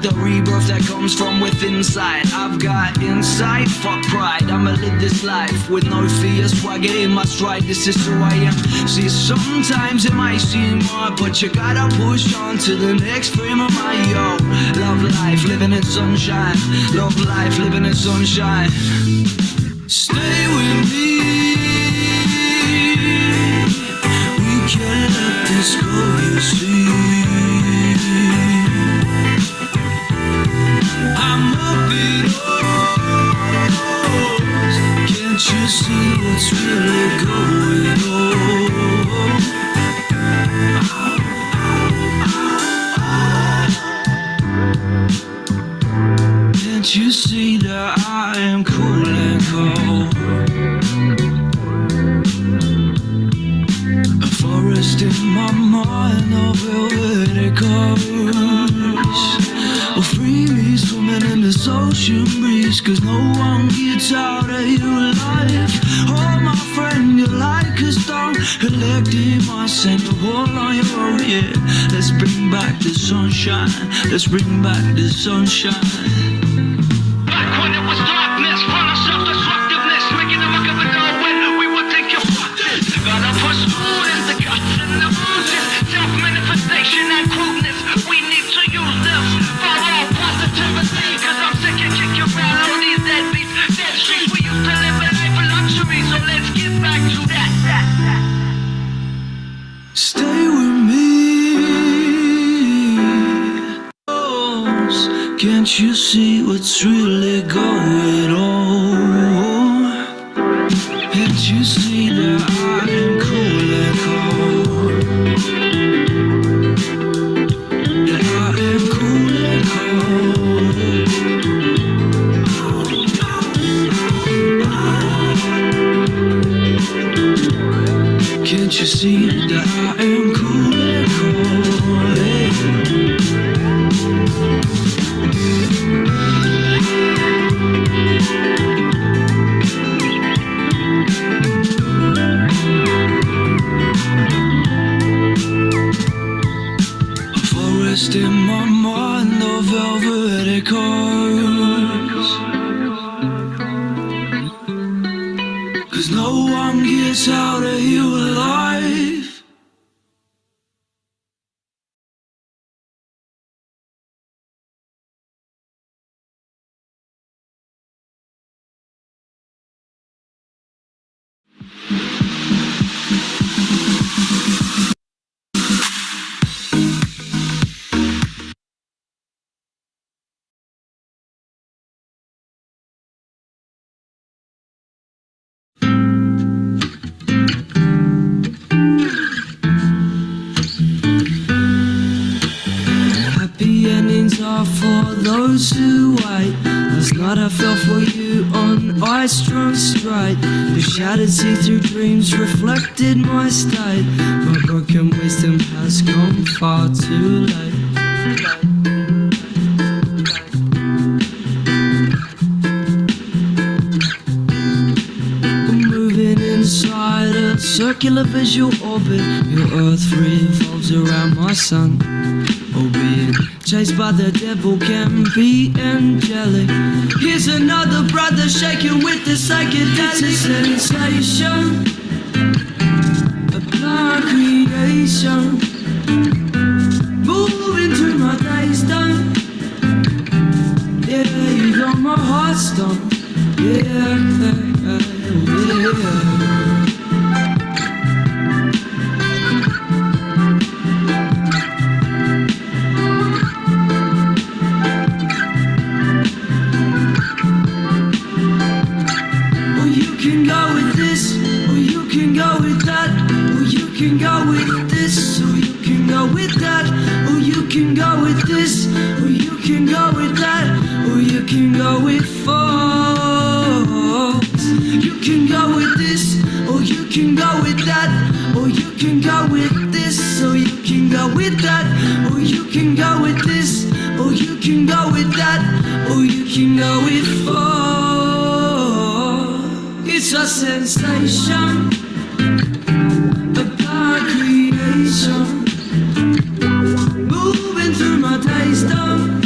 the rebirth that comes from within inside. I've got insight, fuck pride, I'ma live this life with no fear, swagger in my stride, this is who I am. See, sometimes it might seem hard, but you gotta push on to the next frame of my yo. Love life, living in sunshine. Love life, living in sunshine. Stay with me. We can't let this go, you see. I'm up in arms. Can't you see what's really going on? Can't you see that I am cool and cold? A forest in my mind, of where it goes. Well, free me swimming in this ocean breeze, cause no one gets out of your life. Oh my friend, you're like a stone, elected my send you all on your own, yeah. Let's bring back the sunshine, let's bring back the sunshine. Stay with me. Can't you see what's really going on? Can't you see that I am cool and cold? Yeah, I am cool and cold. Can't you see that I am cool and cold? A forest in my mind, of velvet echoes. Cause no one gets out of here alive. Happy endings are for those who wait. Last night I fell for you on ice drunk straight. The shattered see-through dreams reflected my state. My broken wisdom has gone far too late. Inside a circular visual orbit, your earth revolves around my sun. Oh, being chased by the devil can be angelic. Here's another brother shaking with the psychedelic sensation, a blind creation, moving through my days done. Yeah, you got my heart stung. Yeah. It's a sensation, a blind creation, moving through my taste of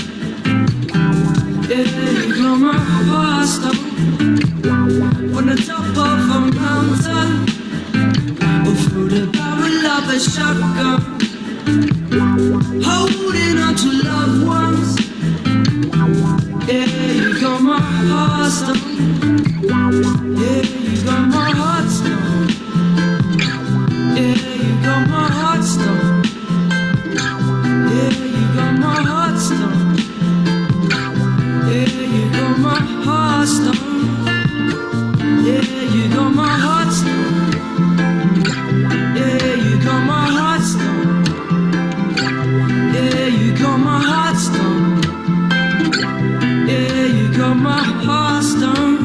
of a mountain, or through the barrel of a shotgun, holding on to loved ones. Yeah, you got my heart stone. Yeah, you got my heart stone. Yeah, you got my heart stone. Yeah, you got my heart stone. Yeah, you got my heart stone. Yeah, you got my heart stone. Yeah, you got my heart stone. Yeah, you got my heart stone. Yeah, you got my heart stone.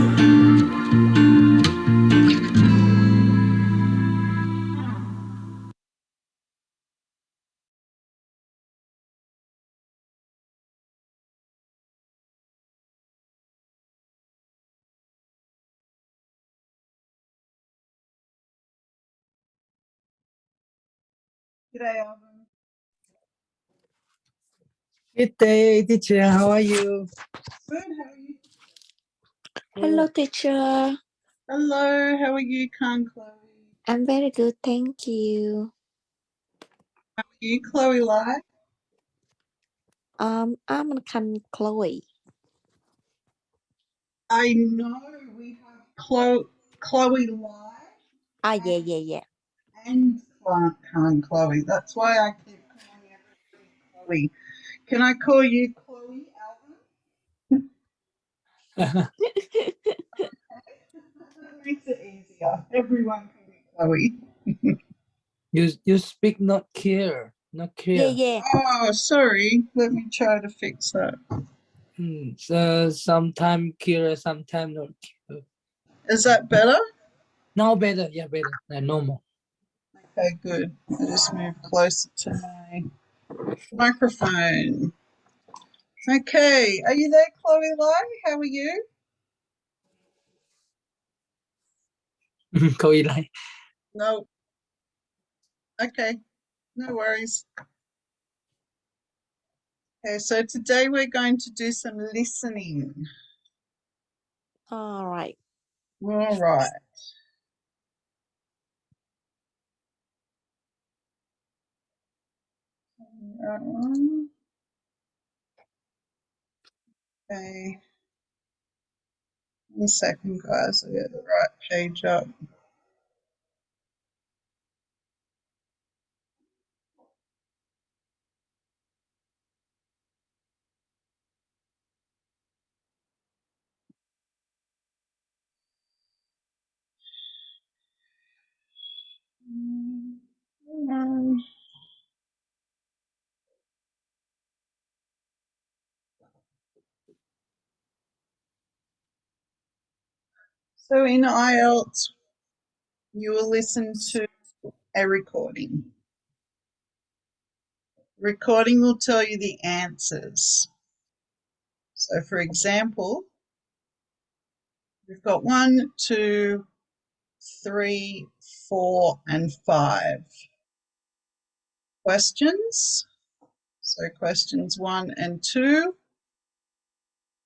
G'day, Alvin. Good day, teacher. How are you? Good, how are you? Hello, teacher. Hello, how are you, Chloe? I'm very good, thank you. How are you, Chloe Lai? I'm Chloe. I know we have Chloe Lai Yeah. and Chloe. That's why I keep calling everybody Chloe. Can I call you Chloe, Alvin? That makes it easier. Everyone can be Chloe. You speak not clear. Yeah. Oh, sorry. Let me try to fix that. So sometime clear, sometime not clear. Is that better? Now better, yeah, better. Normal. Okay, good. I just move closer to my microphone. Okay, are you there, Chloe Lai? How are you? Câu ý lại. No. Okay, no worries. Okay, so today we're going to do some listening. All right. All right. Okay. 1 second, guys. I get the right page up. So in IELTS, you will listen to a recording. Recording will tell you the answers. So for example, we've got 1, 2, 3, 4, and 5 questions. So questions 1 and 2,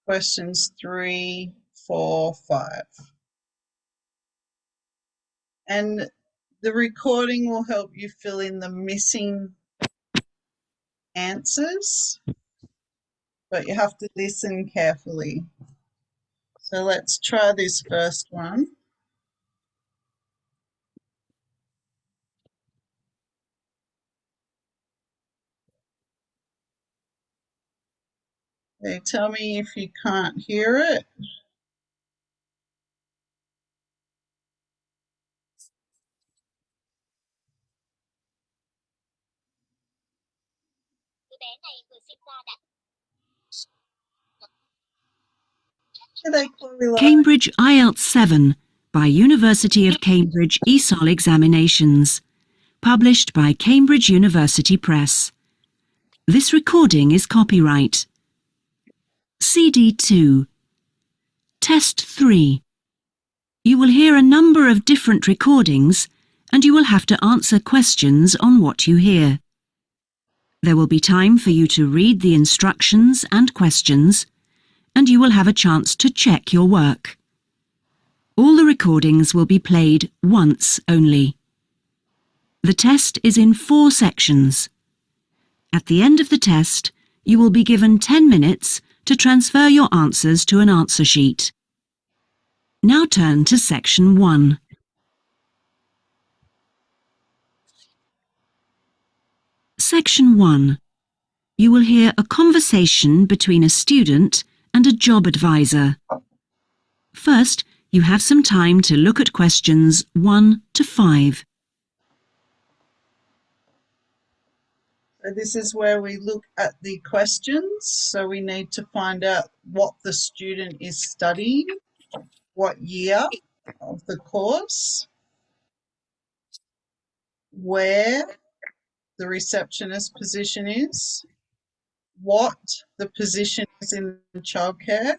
questions 3, 4, 5. And the recording will help you fill in the missing answers, but you have to listen carefully. So let's try this first one. Okay, tell me if you can't hear it. G'day, Chloe Lai. Cambridge IELTS 7 by University of Cambridge ESOL Examinations. Published by Cambridge University Press. This recording is copyright. CD 2. Test 3. You will hear a number of different recordings and you will have to answer questions on what you hear. There will be time for you to read the instructions and questions, and you will have a chance to check your work. All the recordings will be played once only. The test is in 4 sections. At the end of the test, you will be given 10 minutes to transfer your answers to an answer sheet. Now turn to section 1. Section 1. You will hear a conversation between a student and a job advisor. First, you have some time to look at questions 1 to 5. So this is where we look at the questions. So we need to find out what the student is studying, what year of the course, where the receptionist position is, what the position is in childcare,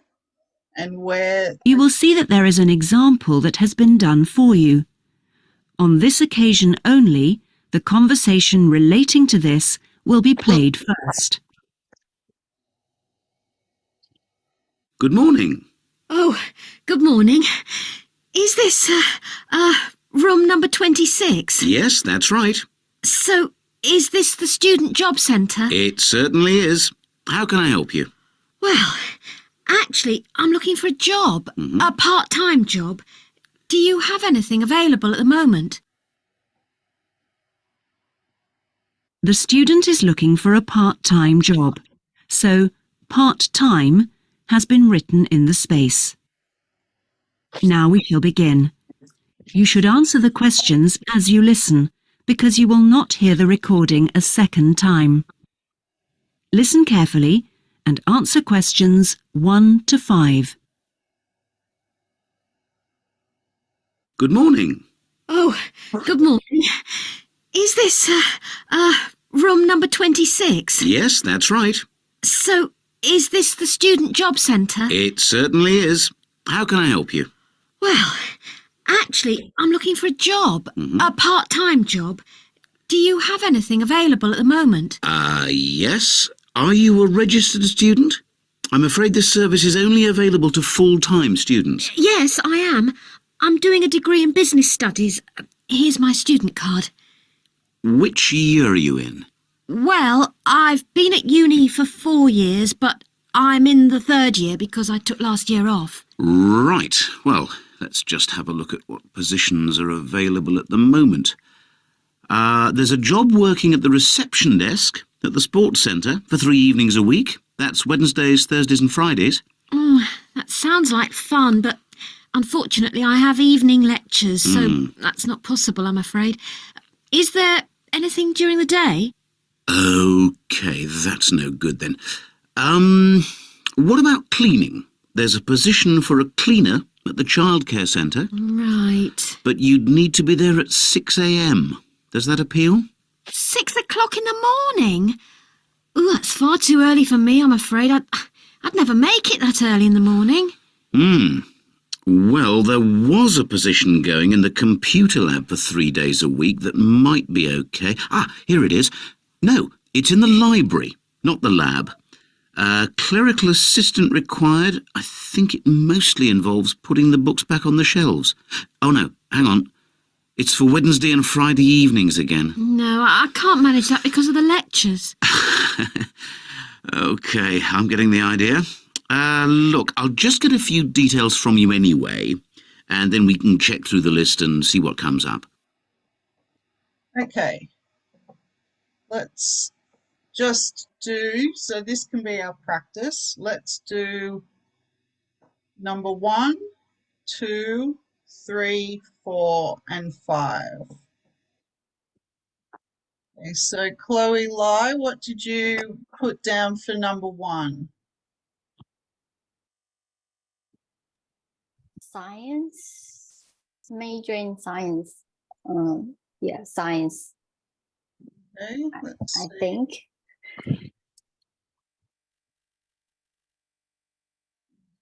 and where You will see that there is an example that has been done for you. On this occasion only, the conversation relating to this will be played first. Good morning. Oh, good morning. Is this, room number 26? Yes, that's right. So, is this the Student Job Centre? It certainly is. How can I help you? Well, actually, I'm looking for a job, a part-time job. Do you have anything available at the moment? The student is looking for a part-time job, so part-time has been written in the space. Now we shall begin. You should answer the questions as you listen, because you will not hear the recording a second time. Listen carefully and answer questions 1 to 5. Good morning. Oh, good morning. Is this, room number 26? Yes, that's right. So, is this the Student Job Centre? It certainly is. How can I help you? Well, actually, I'm looking for a job, a part-time job. Do you have anything available at the moment? Yes. Are you a registered student? I'm afraid this service is only available to full-time students. Yes, I am. I'm doing a degree in business studies. Here's my student card. Which year are you in? Well, I've been at uni for 4 years, but I'm in the 3rd year because I took last year off. Right. Well, let's just have a look at what positions are available at the moment. There's a job working at the reception desk at the sports centre for 3 evenings a week. That's Wednesdays, Thursdays and Fridays. Oh, that sounds like fun, but unfortunately I have evening lectures, so that's not possible, I'm afraid. Is there anything during the day? OK, that's no good then. What about cleaning? There's a position for a cleaner at the childcare centre. Right. But you'd need to be there at 6 a.m. Does that appeal? 6 o'clock in the morning? Ooh, that's far too early for me, I'm afraid. I'd never make it that early in the morning. Well, there was a position going in the computer lab for 3 days a week that might be OK. Here it is. No, it's in the library, not the lab. Clerical assistant required. I think it mostly involves putting the books back on the shelves. Oh no, hang on. It's for Wednesday and Friday evenings again. No, I can't manage that because of the lectures. OK, I'm getting the idea. Look, I'll just get a few details from you anyway, and then we can check through the list and see what comes up. Okay, let's just do, so this can be our practice. Let's do number 1, 2, 3, 4, and 5. Okay, so Chloe Lai, what did you put down for number 1? Science, major in science. Yeah, science, Okay, let's I see. think.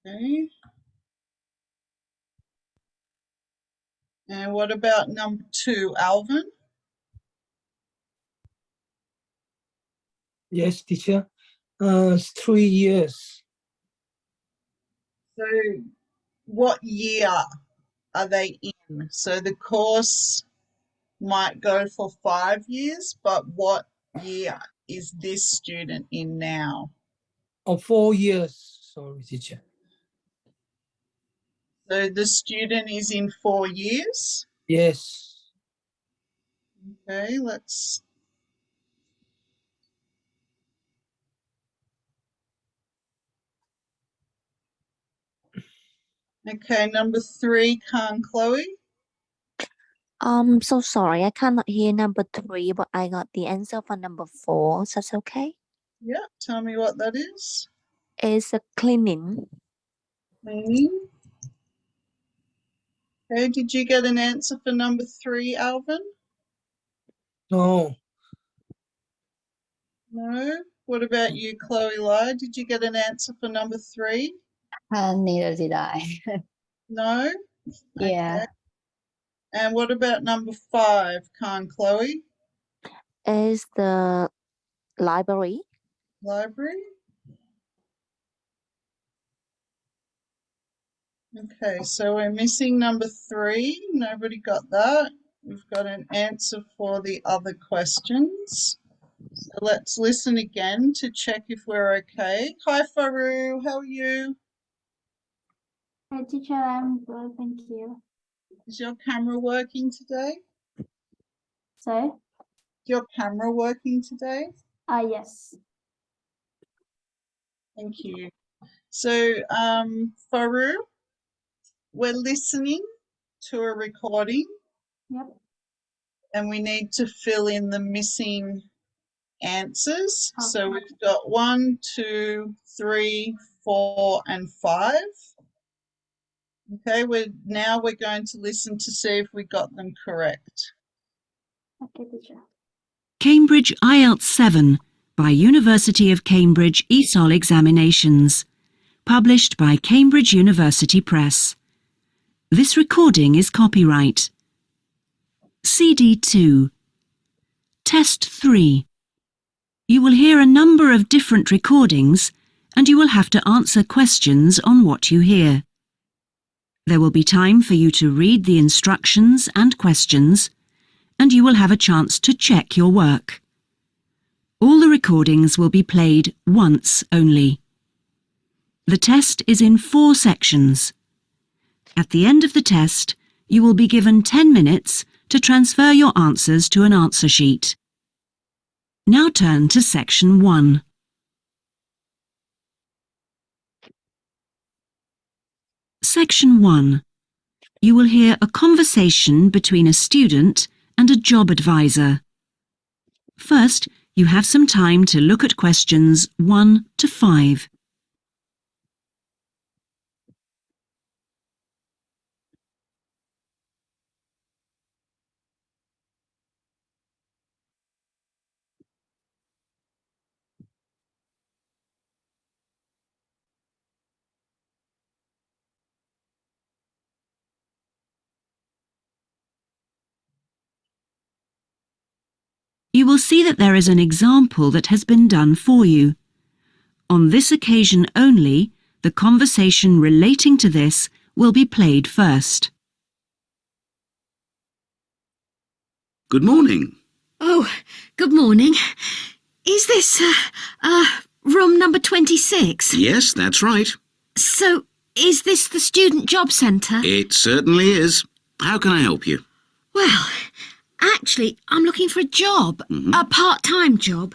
Okay. And what about number 2, Alvin? Yes, teacher. 3 years. So what year are they in? So the course might go for 5 years, but what year is this student in now? 4 years. Sorry, teacher. So the student is in 4 years. Yes. Okay, let's. Okay, number 3, Khan Chloe. So sorry, I cannot hear number 3, but I got the answer for number 4. So that's okay. Yeah, tell me what that is. It's a cleaning. Cleaning. Okay, did you get an answer for number 3, Alvin? No. No. What about you, Chloe Lai? Did you get an answer for number 3? Neither did I. No. Yeah. Okay. And what about number 5, Khan Chloe? Is the library. Library. Okay, so we're missing number 3. Nobody got that. We've got an answer for the other questions. So let's listen again to check if we're okay. Hi, Faru. How are you? Hi, teacher. I'm good. Thank you. Is your camera working today? Sorry? Is your camera working today? Yes. Thank you. So, Faru, we're listening to a recording Yep. and we need to fill in the missing answers. So Okay. we've got 1, 2, 3, 4, and 5. Okay, we're going to listen to see if we got them correct. Okay, teacher. Cambridge IELTS 7 by University of Cambridge ESOL Examinations. Published by Cambridge University Press. This recording is copyright. CD 2. Test 3. You will hear a number of different recordings and you will have to answer questions on what you hear. There will be time for you to read the instructions and questions, and you will have a chance to check your work. All the recordings will be played once only. The test is in 4 sections. At the end of the test, you will be given 10 minutes to transfer your answers to an answer sheet. Now turn to section 1. Section 1. You will hear a conversation between a student and a job advisor. First, you have some time to look at questions 1 to 5. You will see that there is an example that has been done for you. On this occasion only, the conversation relating to this will be played first. Good morning. Oh, good morning. Is this, room number 26? Yes, that's right. So, is this the Student Job Centre? It certainly is. How can I help you? Well, actually, I'm looking for a job, a part-time job.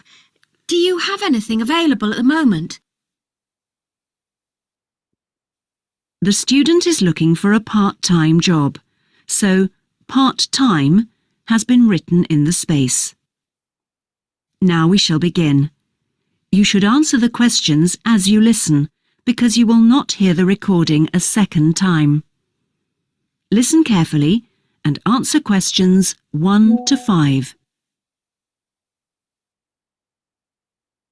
Do you have anything available at the moment? The student is looking for a part-time job, so part-time has been written in the space. Now we shall begin. You should answer the questions as you listen, because you will not hear the recording a second time. Listen carefully and answer questions 1 to 5.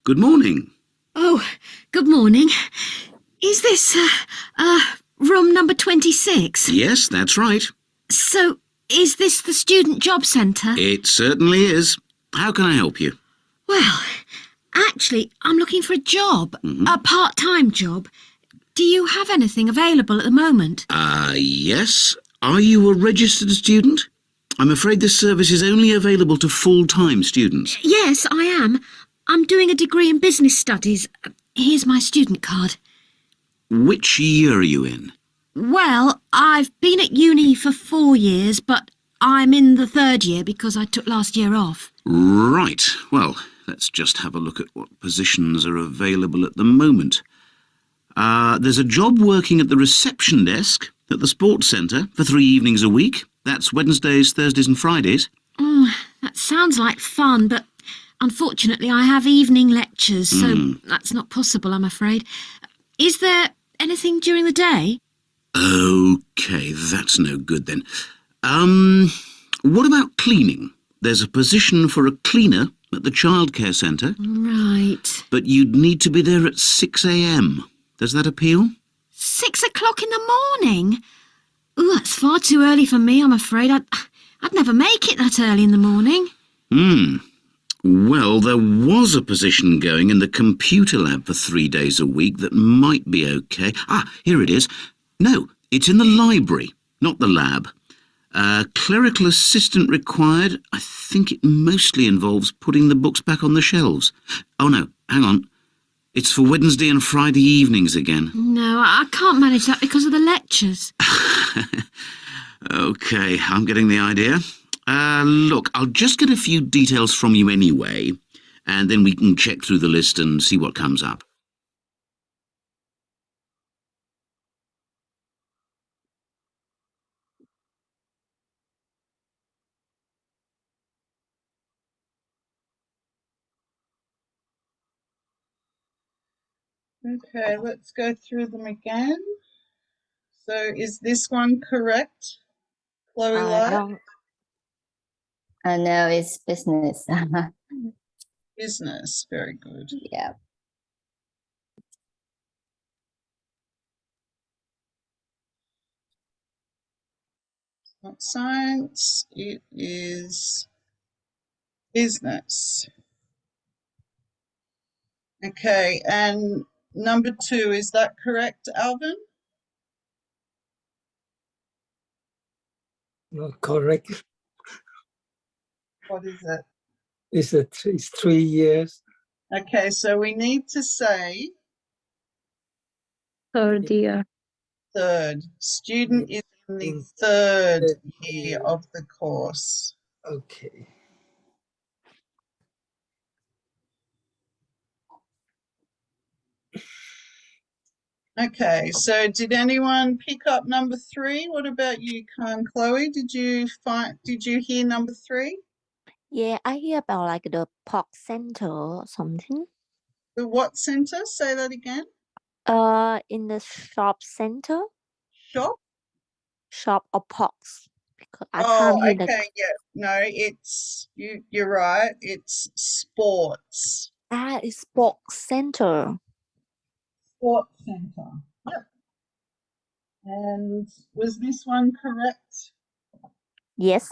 Good morning. Oh, good morning. Is this, room number 26? Yes, that's right. So, is this the Student Job Centre? It certainly is. How can I help you? Well, actually, I'm looking for a job, a part-time job. Do you have anything available at the moment? Yes. Are you a registered student? I'm afraid this service is only available to full-time students. Yes, I am. I'm doing a degree in business studies. Here's my student card. Which year are you in? Well, I've been at uni for 4 years, but I'm in the 3rd year because I took last year off. Right. Well, let's just have a look at what positions are available at the moment. There's a job working at the reception desk at the sports centre for 3 evenings a week. That's Wednesdays, Thursdays and Fridays. Oh, that sounds like fun, but unfortunately I have evening lectures, so that's not possible, I'm afraid. Is there anything during the day? OK, that's no good then. What about cleaning? There's a position for a cleaner at the childcare centre, Right. but you'd need to be there at 6 a.m. Does that appeal? 6 o'clock in the morning? Ooh, that's far too early for me, I'm afraid. I'd never make it that early in the morning. Well, there was a position going in the computer lab for 3 days a week that might be OK. Here it is. No, it's in the library, not the lab. Clerical assistant required. I think it mostly involves putting the books back on the shelves. Oh no, hang on. It's for Wednesday and Friday evenings again. No, I can't manage that because of the lectures. OK, I'm getting the idea. Look, I'll just get a few details from you anyway, and then we can check through the list and see what comes up. Okay, let's go through them again. So is this one correct, Chloe Light? Wrong. No, it's business. Business, very good. Yeah. Not science, it is business. Okay, and number 2, is that correct, Alvin? Not correct. What is it? It's 3 years. Okay, so we need to say 3rd year. 3rd. Student is in the In 3rd third year year. of the course. Okay. Okay, so did anyone pick up number 3? What about you, Chloe? Did you hear number 3? Yeah, I hear about like the pork center or something. The what center? Say that again. In the shop center, Shop? shop or porks. Because I Oh, can't hear the okay, yeah. No, it's you're right. It's sports. it's pork center. Sports center. Yep. And was this one correct? Yes.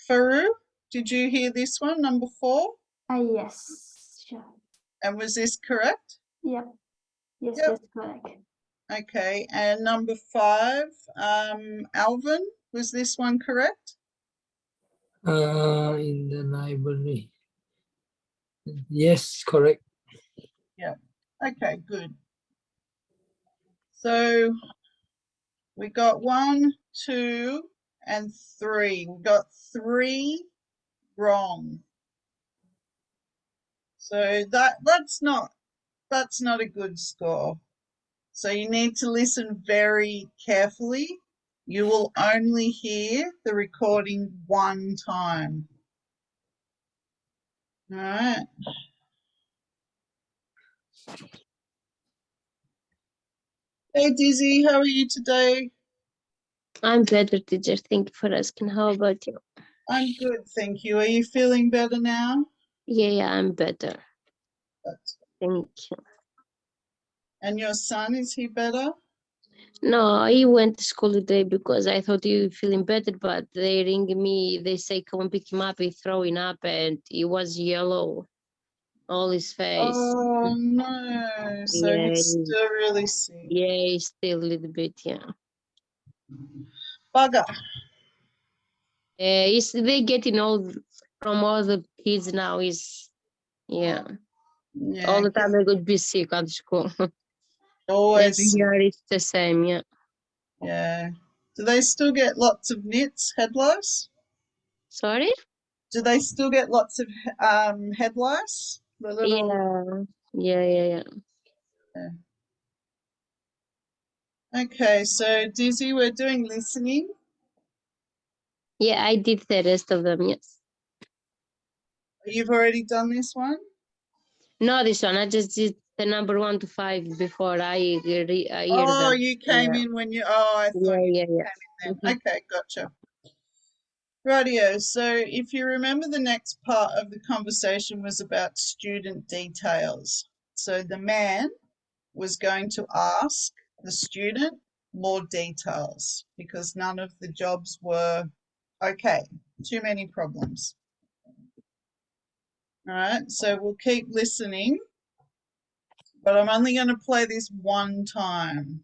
Faru, did you hear this one, number 4? Yes, sure. And was this correct? Yep. Yes, Yep. that's correct. Okay, and number 5, Alvin, was this one correct? In the library. Yes, correct. Okay, good. So we got 1, 2, and 3. We got 3 wrong. So that's not a good score. So you need to listen very carefully. You will only hear the recording 1 time. All right. Hey Dizzy, how are you today? I'm better, teacher. Thank you for asking. How about you? I'm good, thank you. Are you feeling better now? Yeah, I'm better. That's- Thank you. And your son, is he better? No, I went to school today because I thought you were feeling better, but they ring me, they say, come and pick him up, he's throwing up, and he was yellow, all his face. Oh no, so Yeah, he's still really sick. yeah, he's still a little bit, yeah. bugger. Is they getting all from all the kids now is yeah. Yeah, All the time they could be sick at school. Every always. year it's the same, yeah. Yeah. Do they still get lots of nits, head lice? Sorry? Do they still get lots of head lice? The little. Yeah. Okay, so Dizzy, we're doing listening. Yeah, I did the rest of them, yes. You've already done this one? No, this one, I just did the number 1 to 5 before I hear Oh, them. you came Yeah. in when you. Oh, I thought you Yeah. came in then. Mhm. Okay, gotcha. Rightio. So if you remember, the next part of the conversation was about student details. So the man was going to ask the student more details because none of the jobs were okay. Too many problems. All right, so we'll keep listening, but I'm only going to play this one time.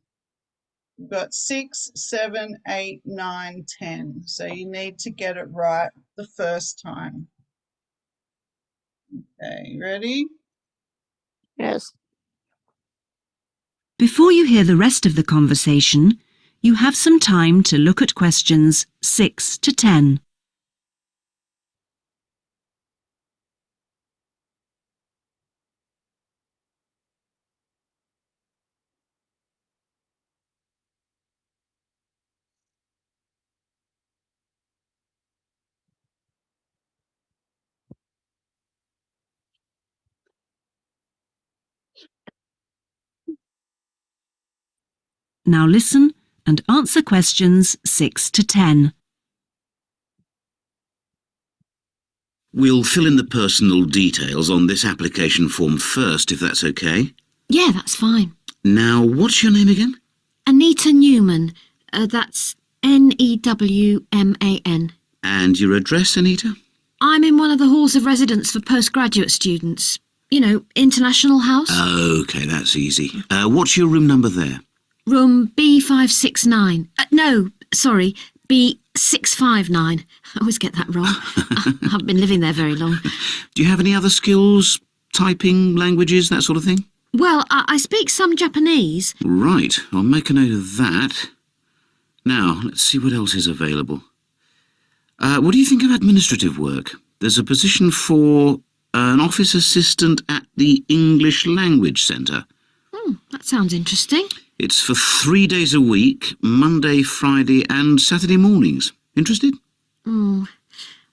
We've got 6, 7, 8, 9, 10. So you need to get it right the first time. Okay, ready? Yes. Before you hear the rest of the conversation, you have some time to look at questions 6 to 10. Now listen and answer questions 6 to 10. We'll fill in the personal details on this application form first, if that's okay. Yeah, that's fine. Now, what's your name again? Anita Newman. That's Newman. And your address, Anita? I'm in one of the halls of residence for postgraduate students. You know, International House. Okay, that's easy. What's your room number there? Room B569. No, sorry, B659. I always get that wrong. I haven't been living there very long. Do you have any other skills? Typing, languages, that sort of thing? Well, I speak some Japanese. Right, I'll make a note of that. Now, let's see what else is available. What do you think of administrative work? There's a position for an office assistant at the English Language Centre. That sounds interesting. It's for 3 days a week, Monday, Friday and Saturday mornings. Interested? I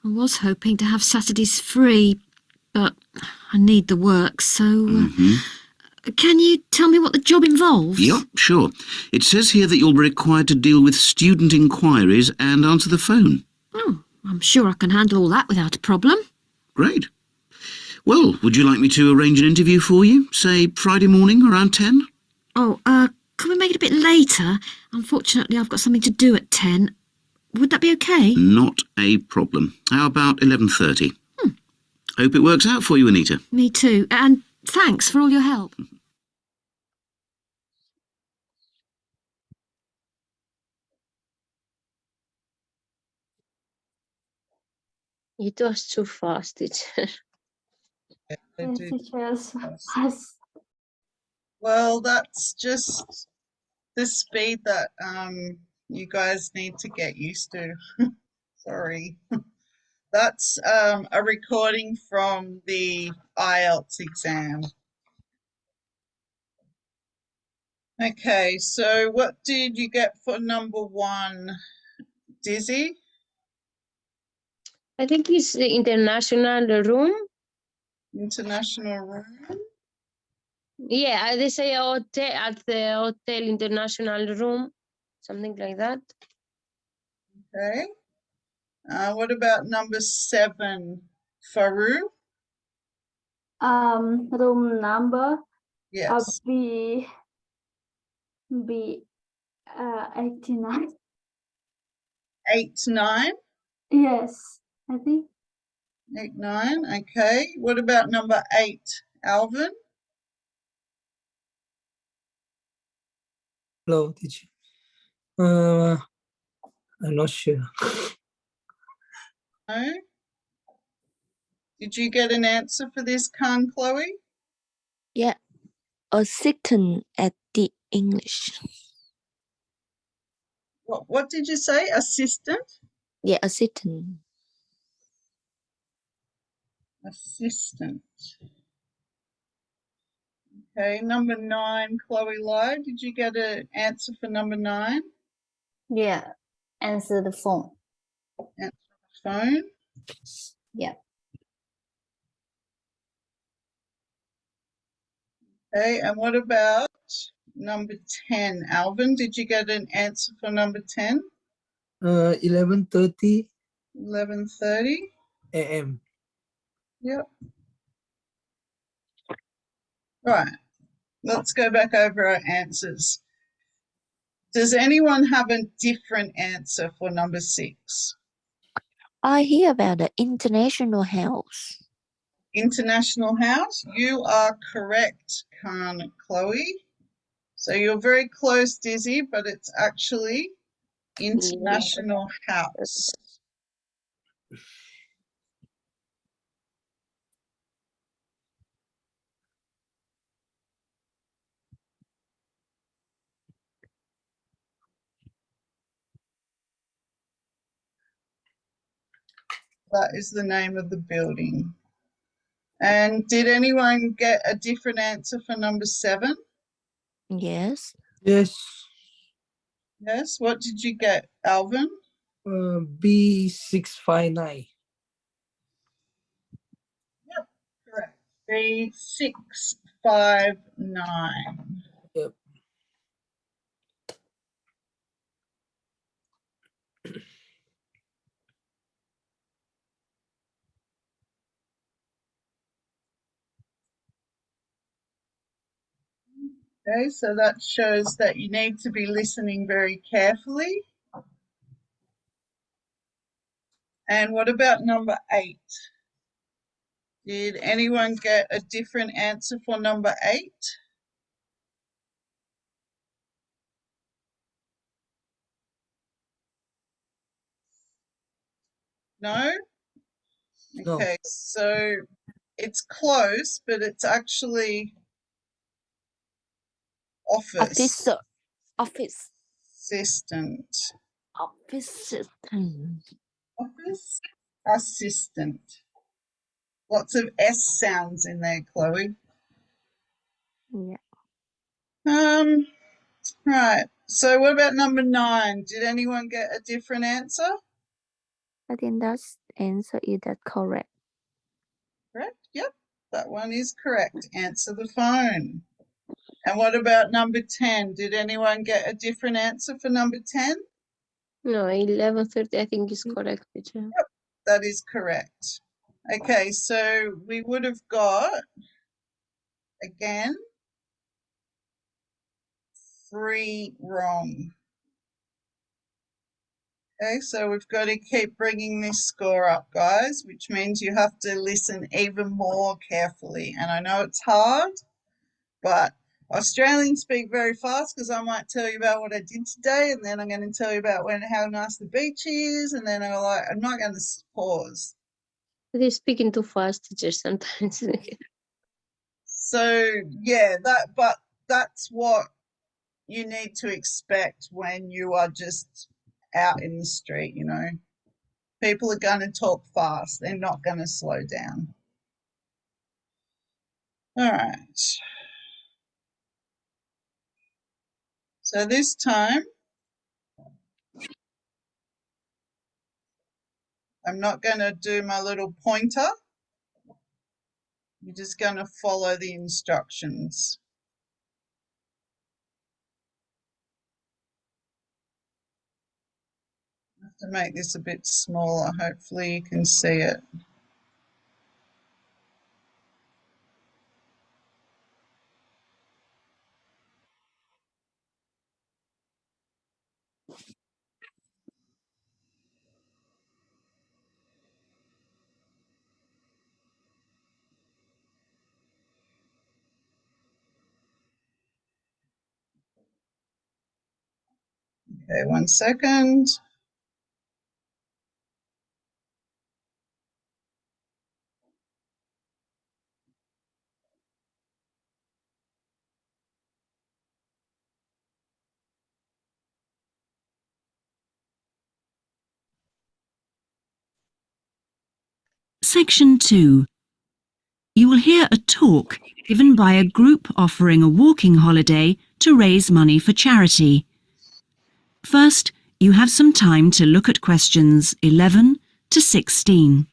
was hoping to have Saturdays free, but I need the work, so... Can you tell me what the job involves? Yep, sure. It says here that you'll be required to deal with student inquiries and answer the phone. Oh, I'm sure I can handle all that without a problem. Great. Well, would you like me to arrange an interview for you? Say Friday morning around 10? Oh, can we make it a bit later? Unfortunately, I've got something to do at 10. Would that be okay? Not a problem. How about 11:30? Hope it works out for you, Anita. Me too. And thanks for all your help. It was too fast, teacher. They do Teachers. fast. Well, that's just the speed that you guys need to get used to. Sorry. That's a recording from the IELTS exam. Okay, so what did you get for number 1, Dizzy? I think it's the international room. International room? Yeah, they say hotel at the hotel international room, something like that. Okay. What about number 7, Faru? Room number Yes. B 89. 8, 9? Yes, I think. 8, 9, okay. What about number 8, Alvin? Hello, teacher. I'm not sure. No? Did you get an answer for this, Khan Chloe? Yeah, assistant at the English. What did you say? Assistant? Yeah, assistant. Assistant. Okay, number 9, Chloe Lai. Did you get an answer for number 9? Yeah. Answer the phone. Phone. Yeah. Okay, and what about number 10? Alvin, did you get an answer for number 10? 11:30 11:30? a.m. Yep. Right, let's go back over our answers. Does anyone have a different answer for number 6? I hear about the international house. International House? You are correct, Khan Chloe. So you're very close, Dizzy, but it's actually International House. That is the name of the building. And did anyone get a different answer for number 7? Yes. Yes. Yes. What did you get, Alvin? B659. Correct. B659. Yep. Okay, so that shows that you need to be listening very carefully. And what about number 8? Did anyone get a different answer for number 8? No? No. Okay, so it's close, but it's actually office Office. assistant. Office assistant. Office assistant. Lots of S sounds in there, Chloe. Yeah. Right. So what about number 9? Did anyone get a different answer? I think that's answer is that correct. Correct? Yep. That one is correct. Answer the phone. And what about number 10? Did anyone get a different answer for number 10? No, 11:30 I think is correct, teacher. That is correct. Okay, so we would have got, again, 3 wrong. Okay, so we've got to keep bringing this score up, guys, which means you have to listen even more carefully. And I know it's hard, but Australians speak very fast because I might tell you about what I did today, and then I'm going to tell you about how nice the beach is, and then I'm not going to pause. They're speaking too fast, teacher, sometimes. So yeah, but that's what you need to expect when you are just out in the street, you know. People are going to talk fast. They're not going to slow down. All right. So this time, I'm not going to do my little pointer. You're just going to follow the instructions. I have to make this a bit smaller. Hopefully you can see it. Okay, 1 second. Section 2. You will hear a talk given by a group offering a walking holiday to raise money for charity. First, you have some time to look at questions 11 to 16.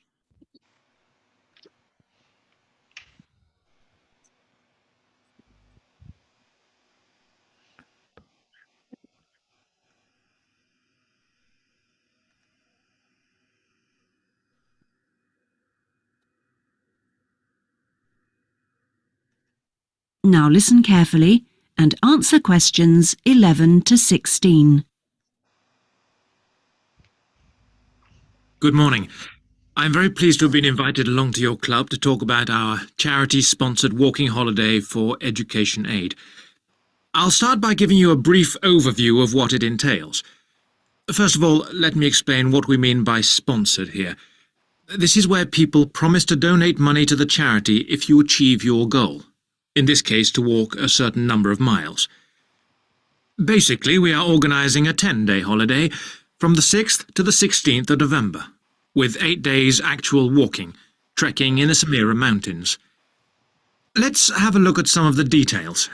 Now listen carefully and answer questions 11 to 16. Good morning. I'm very pleased to have been invited along to your club to talk about our charity-sponsored walking holiday for Education Aid. I'll start by giving you a brief overview of what it entails. First of all, let me explain what we mean by sponsored here. This is where people promise to donate money to the charity if you achieve your goal, in this case to walk a certain number of miles. Basically, we are organising a 10-day holiday from the 6th to the 16th of November, with 8 days actual walking, trekking in the Samira Mountains. Let's have a look at some of the details.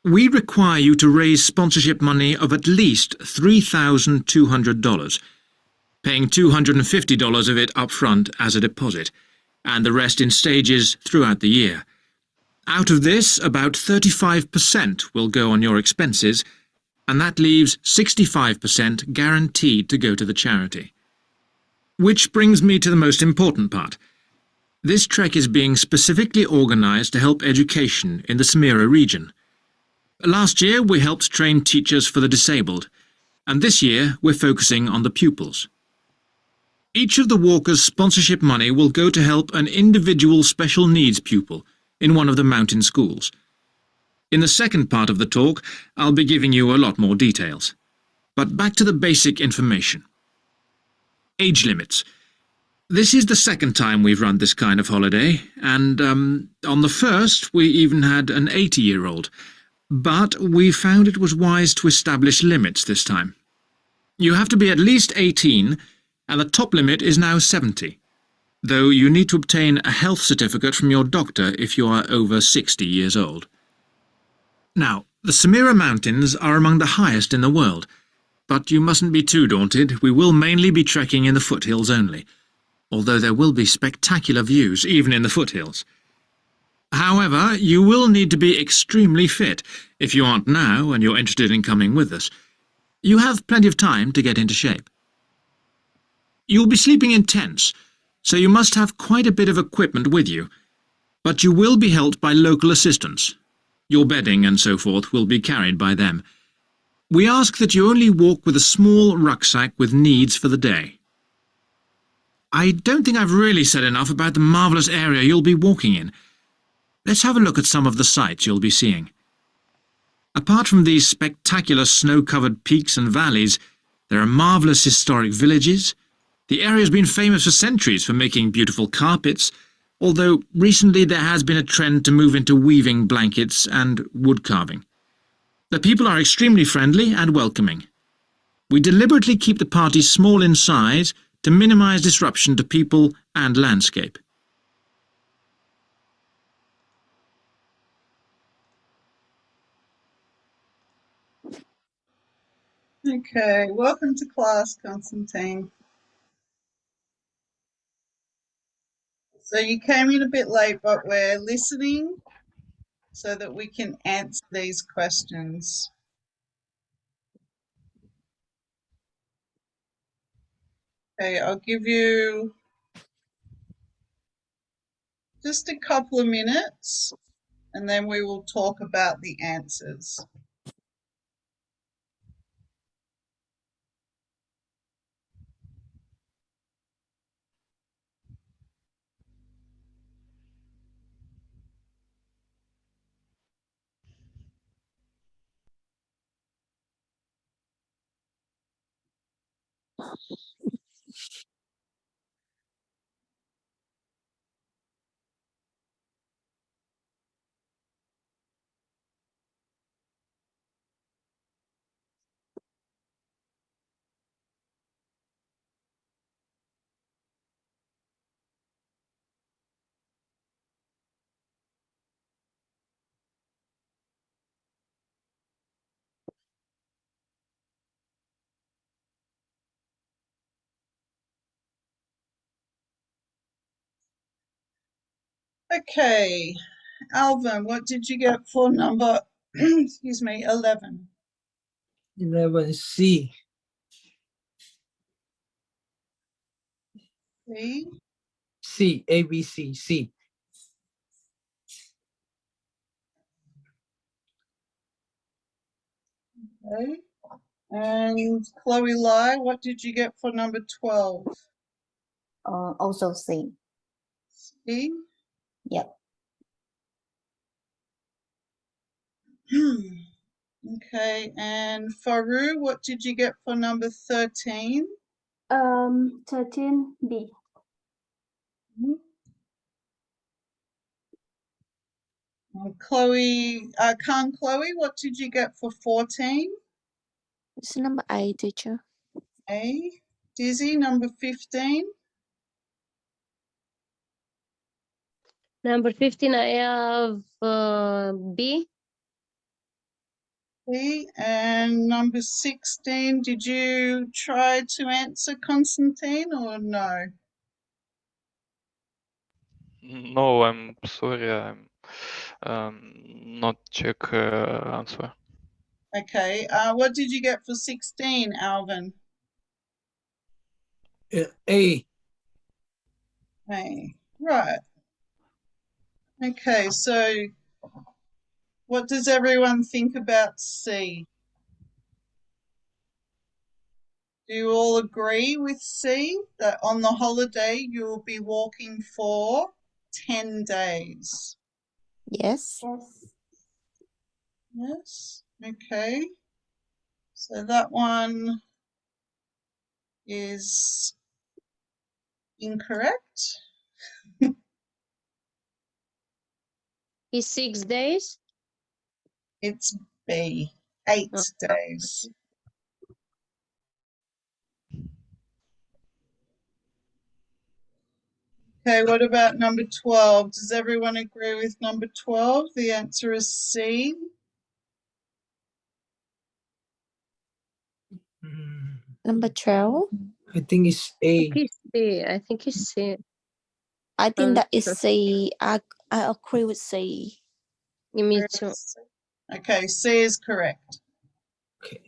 We require you to raise sponsorship money of at least $3,200, paying $250 of it up front as a deposit, and the rest in stages throughout the year. Out of this, about 35% will go on your expenses, and that leaves 65% guaranteed to go to the charity. Which brings me to the most important part. This trek is being specifically organised to help education in the Samira region. Last year we helped train teachers for the disabled, and this year we're focusing on the pupils. Each of the walkers' sponsorship money will go to help an individual special needs pupil in one of the mountain schools. In the second part of the talk, I'll be giving you a lot more details. But back to the basic information. Age limits. This is the second time we've run this kind of holiday, and on the first we even had an 80-year-old. But we found it was wise to establish limits this time. You have to be at least 18, and the top limit is now 70, though you need to obtain a health certificate from your doctor if you are over 60 years old. Now, the Samira Mountains are among the highest in the world, but you mustn't be too daunted. We will mainly be trekking in the foothills only, although there will be spectacular views even in the foothills. However, you will need to be extremely fit if you aren't now and you're interested in coming with us. You have plenty of time to get into shape. You'll be sleeping in tents, so you must have quite a bit of equipment with you, but you will be helped by local assistants. Your bedding and so forth will be carried by them. We ask that you only walk with a small rucksack with needs for the day. I don't think I've really said enough about the marvellous area you'll be walking in. Let's have a look at some of the sights you'll be seeing. Apart from these spectacular snow-covered peaks and valleys, there are marvellous historic villages. The area has been famous for centuries for making beautiful carpets, although recently there has been a trend to move into weaving blankets and wood carving. The people are extremely friendly and welcoming. We deliberately keep the party small in size to minimise disruption to people and landscape. Okay, welcome to class, Constantine. So you came in a bit late, but we're listening so that we can answer these questions. Okay, I'll give you just a couple of minutes and then we will talk about the answers. Okay, Alvin, what did you get for number, excuse me, 11? 11 C. C. C. A B C C. Okay. And Chloe Lai, what did you get for number 12? Also C. C. Yep. Okay, and Faru, what did you get for number 13? 13 B. Chloe, Khan Chloe, what did you get for 14? It's number 8, teacher. A. Dizzy, number 15. Number 15, I have B. B. And number 16, did you try to answer Constantine or no? No, I'm sorry, I'm not check answer. Okay, what did you get for 16, Alvin? A. A. Right. Okay, so what does everyone think about C? Do you all agree with C, that on the holiday you will be walking for 10 days? Yes. Yes. Yes, okay. So that one is incorrect. Is 6 days? It's B, 8 Oh. days. Okay, what about number 12? Does everyone agree with number 12? The answer is C. Number 12. I think it's A. It's C. I think it's C. I think that is sure. C. I agree with C. Me too. Okay, C is correct. Okay.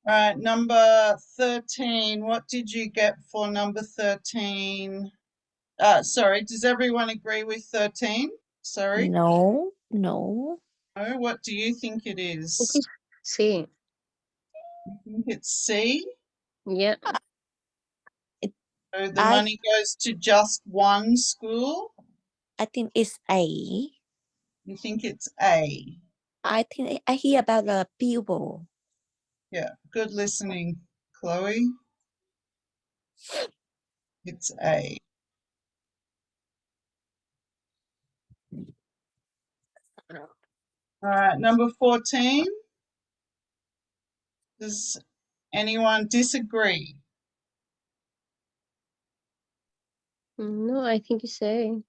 All right, number 13. What did you get for number 13? Sorry, does everyone agree with 13? Sorry. No. No, what do you think it I think is? it's C. You think it's C? Yeah. So the money goes to just one school? I think it's A. You think it's A? I think I hear about the pupil. Yeah, good listening, Chloe. It's A. All right, number 14. Does anyone disagree? No, I think it's A.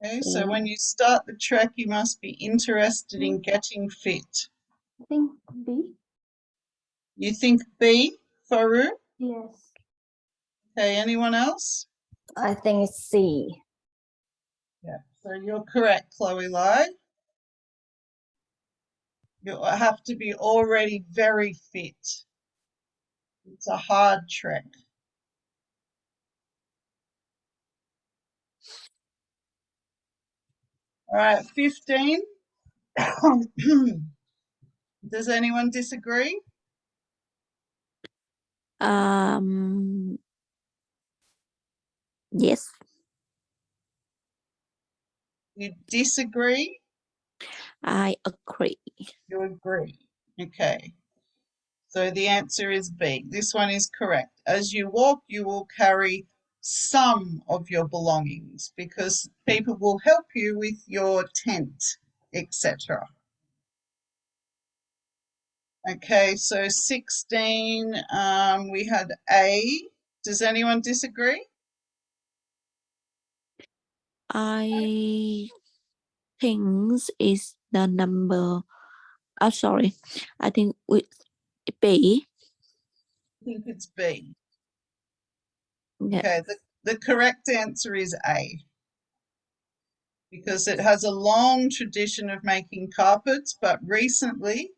Okay, so when you start the track, you must be interested in getting fit. I think B. You think B, Faru? Yes. Okay, anyone else? I think it's C. Yeah, so you're correct, Chloe Lai. You have to be already very fit. It's a hard trek. All right, 15. Does anyone disagree? Yes. You disagree? I agree. You agree. Okay. So the answer is B. This one is correct. As you walk, you will carry some of your belongings because people will help you with your tent, etc. Okay, so 16, we had A. Does anyone disagree? I think is the number. Sorry. I think with B. I think it's B. Yeah. Okay, the correct answer is A, because it has a long tradition of making carpets, but recently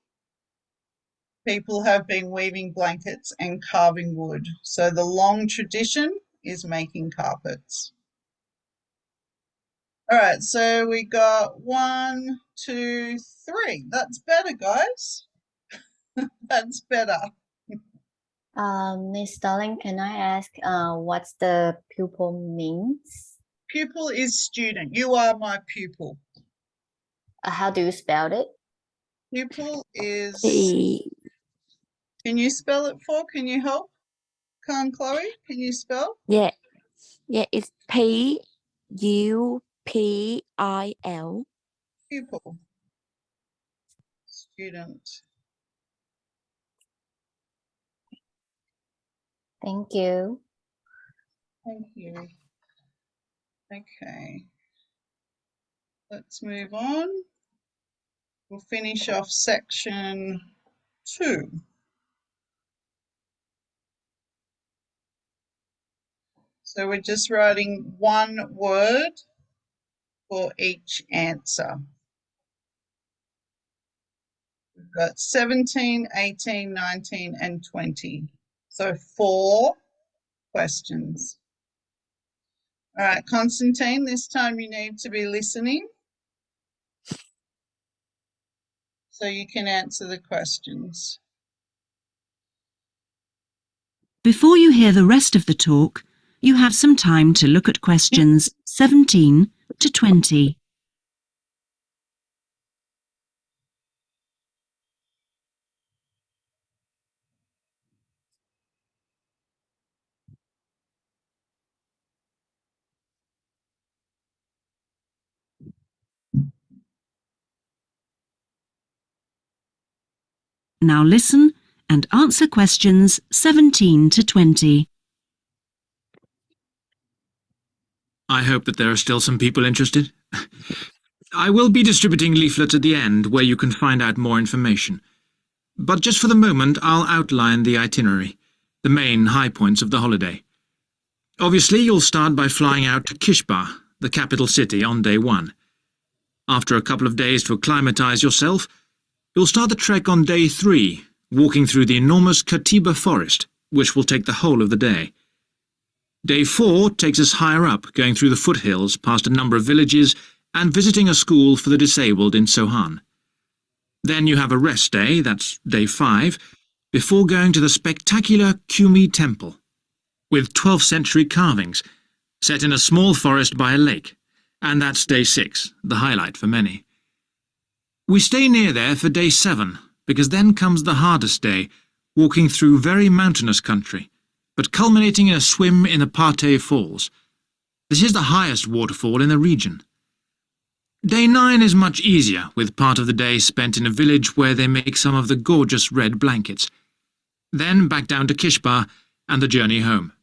people have been weaving blankets and carving wood. So the long tradition is making carpets. All right, so we got 1, 2, 3. That's better, guys. That's better. Miss Darling, can I ask what's the pupil means? Pupil is student. You are my pupil. How do you spell it? Pupil is, P. can you spell it for? Can you help? Chloe, can you spell? Yeah, it's P U P I L. Pupil. Student. Thank you. Thank you. Okay. Let's move on. We'll finish off section 2. So we're just writing one word for each answer. We've got 17, 18, 19, and 20. So 4 questions. All right, Constantine, this time you need to be listening so you can answer the questions. Before you hear the rest of the talk, you have some time to look at questions 17 to 20. Now listen and answer questions 17 to 20. I hope that there are still some people interested. I will be distributing leaflets at the end where you can find out more information. But just for the moment, I'll outline the itinerary, the main high points of the holiday. Obviously, you'll start by flying out to Kishba, the capital city, on day 1. After a couple of days to acclimatise yourself, you'll start the trek on day 3, walking through the enormous Katiba forest, which will take the whole of the day. Day 4 takes us higher up, going through the foothills, past a number of villages, and visiting a school for the disabled in Sohan. Then you have a rest day, that's day 5, before going to the spectacular Kumi Temple, with 12th century carvings, set in a small forest by a lake, and that's day 6, the highlight for many. We stay near there for day 7, because then comes the hardest day, walking through very mountainous country, but culminating in a swim in the Pate Falls. This is the highest waterfall in the region. Day 9 is much easier, with part of the day spent in a village where they make some of the gorgeous red blankets. Then back down to Kishba and the journey home.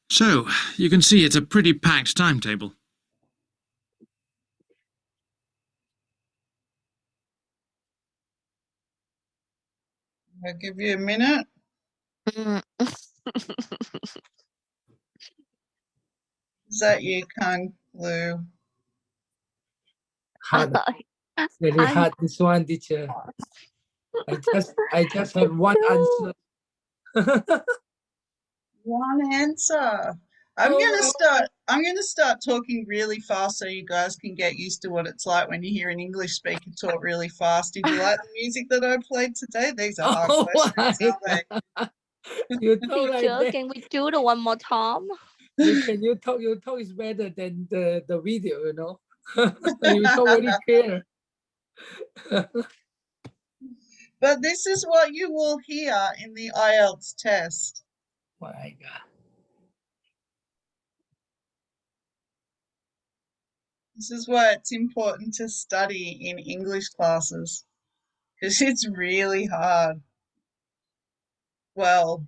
So, you can see it's a pretty packed timetable. I'll give you a minute. Is that you, Blue? Hard. Very hard, this one, teacher. I just have one answer. One answer. I'm gonna start talking really fast so you guys can get used to what it's like when you hear an English speaker talk really fast. Did you like the music that I played today? These are hard questions, aren't they? You talk like Teacher, that. can we do the one more time? You talk is better than the video, you know. You talk very clear. But this is what you will hear in the IELTS test. My God. This is why it's important to study in English classes, because it's really hard. Well,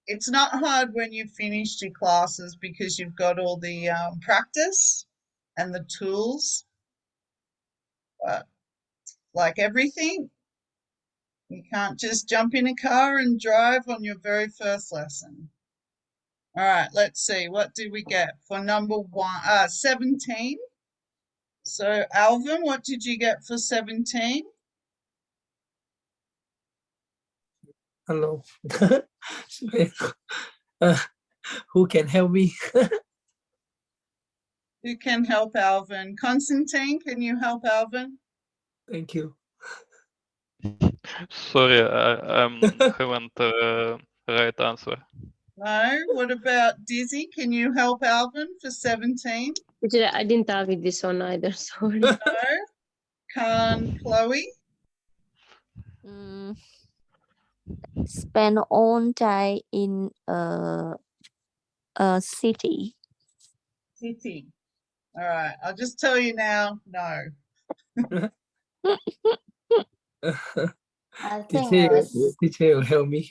it's not hard when you've finished your classes because you've got all the practice and the tools. But like everything, you can't just jump in a car and drive on your very first lesson. All right, let's see. What did we get for number 17? So, Alvin, what did you get for 17? Hello. Who can help me? Who can help Alvin? Constantine, can you help Alvin? Thank you. Sorry, I haven't right answer. No. What about Dizzy? Can you help Alvin for 17? Teacher, I didn't target this one either, sorry. No. Can Chloe? Mm, spend all day in a city. City. All right, I'll just tell you now, no. I think it was, Teacher, help me.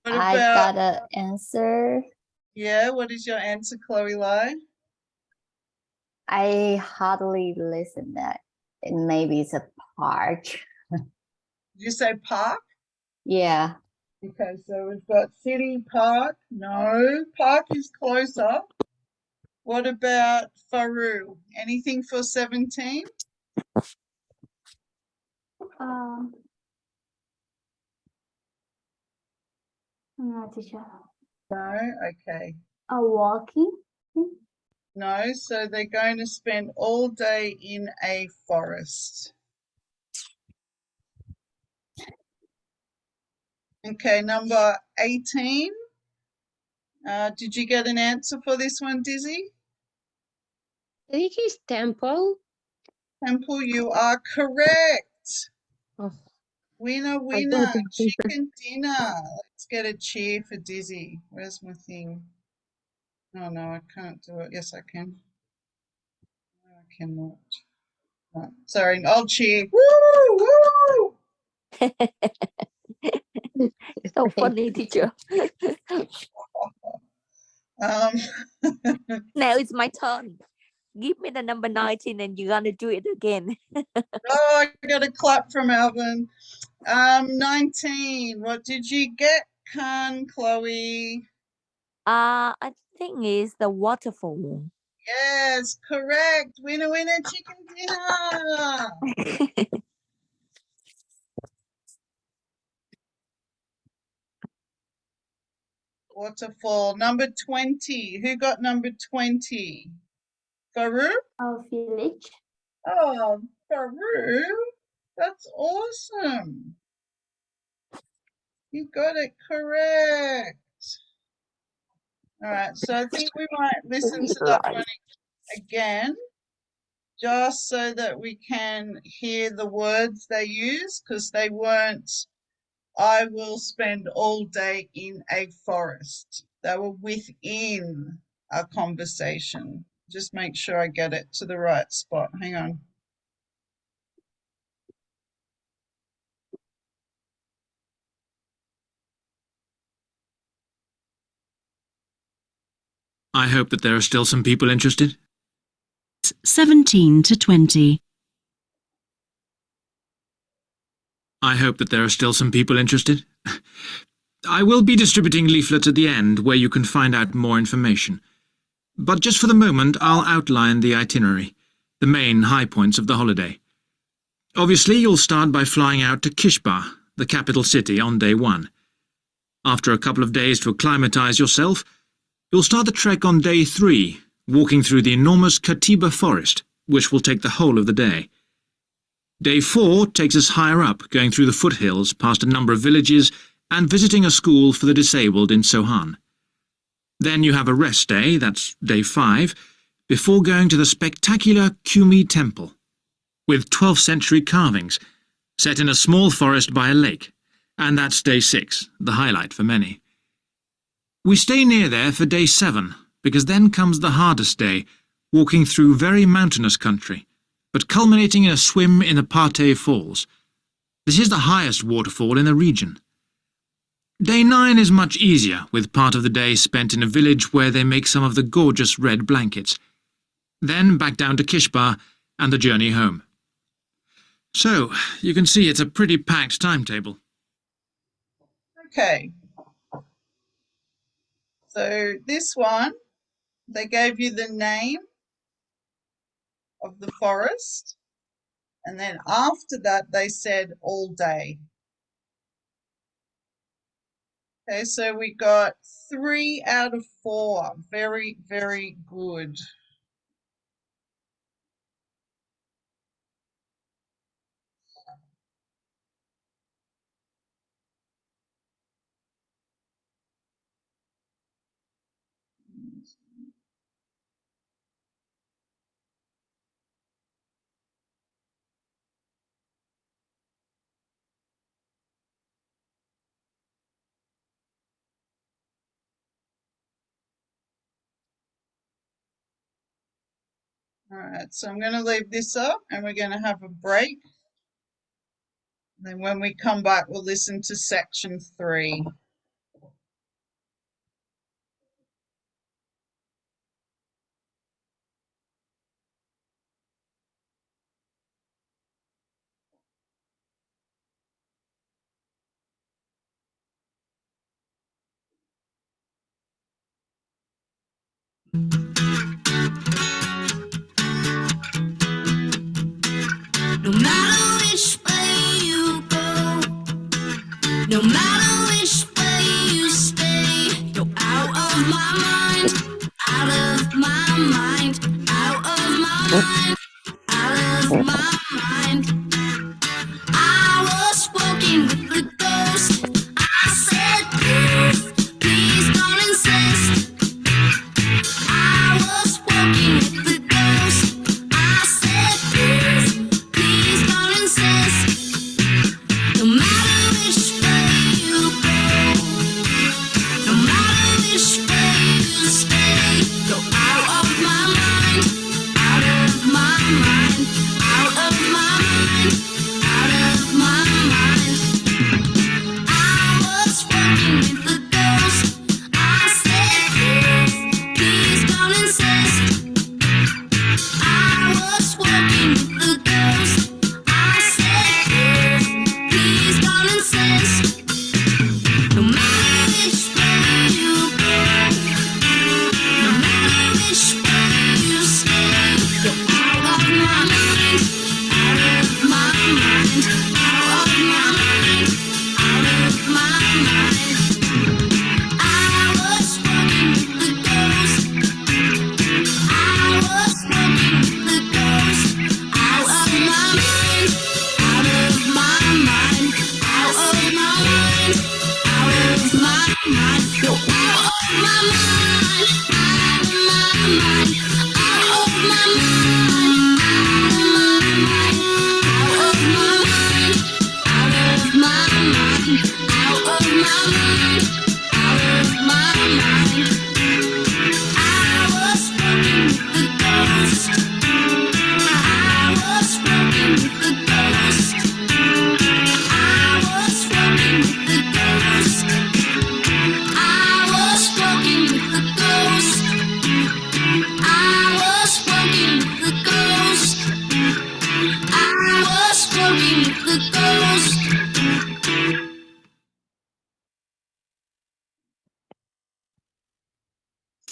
What I about, got an answer. yeah, what is your answer, Chloe Lai? I hardly listen that. Maybe it's a park. Did you say park? Yeah. Okay, so we've got city, park. No, park is closer. What about Faru? Anything for 17? No, teacher. No, okay. Walking. No, so they're going to spend all day in a forest. Okay, number 18. Did you get an answer for this one, Dizzy? I think it's temple. Temple, you are correct. Oh, Winner, winner, chicken dinner. Let's get a cheer for Dizzy. Where's my thing? Oh, no, I can't do it. Yes, I can. No, I cannot. Right. Sorry, I'll cheer. Woo, woo! So funny, teacher. Now it's my turn. Give me the number 19 and you're gonna do it again. Oh, I got a clap from Alvin. 19. What did you get, Chloe? I think it's the waterfall. Yes, correct. Winner, winner, chicken dinner. Waterfall. Number 20. Who got number 20? Faru? Oh, village. Oh, Faru. That's awesome. You got it correct. All right, so I think we might listen to that one again, just so that we can hear the words they use, because they weren't, I will spend all day in a forest. They were within a conversation. Just make sure I get it to the right spot. Hang on. I hope that there are still some people interested. 17 to 20. I hope that there are still some people interested. I will be distributing leaflets at the end where you can find out more information. But just for the moment, I'll outline the itinerary, the main high points of the holiday. Obviously, you'll start by flying out to Kishba, the capital city, on day 1. After a couple of days to acclimatise yourself, you'll start the trek on day 3, walking through the enormous Katiba forest, which will take the whole of the day. Day 4 takes us higher up, going through the foothills, past a number of villages, and visiting a school for the disabled in Sohan. Then you have a rest day, that's day 5, before going to the spectacular Kumi Temple, with 12th century carvings, set in a small forest by a lake, and that's day 6, the highlight for many. We stay near there for day 7, because then comes the hardest day, walking through very mountainous country, but culminating in a swim in the Pate Falls. This is the highest waterfall in the region. Day 9 is much easier, with part of the day spent in a village where they make some of the gorgeous red blankets. Then back down to Kishba and the journey home. So, you can see it's a pretty packed timetable. Okay. So this one, they gave you the name of the forest, and then after that they said all day. Okay, so we got 3 out of 4. Very, very good. All right, so I'm going to leave this up and we're going to have a break. Then when we come back, we'll listen to section 3. No matter which way you go, no matter which way you stay, you're out of my mind, out of my mind, out of my mind, out of my mind. I was walking with the ghost. I said, please don't insist. I was walking with the ghost. I said, please don't insist. No matter which way you go, no matter which way you stay, you're out of my mind, out of my mind, out of my mind, out of my mind. I was walking with the ghost. I said, please don't insist. I was walking with the ghost. I said, please don't insist. No matter which way you go, no matter which way you stay, you're out of my mind, out of my mind, out of my mind, out of my mind. I was walking with the ghost. I was walking with the ghost. Out of my mind, out of my mind, out of my mind, out of my mind. You're out of my mind, out of my mind, out of my mind, out of my mind, out of my mind, out of my mind, out of my mind. I was walking with the ghost. I was walking with the ghost. I was walking with the ghost. I was walking with the ghost. I was walking with the ghost. I was walking with the ghost.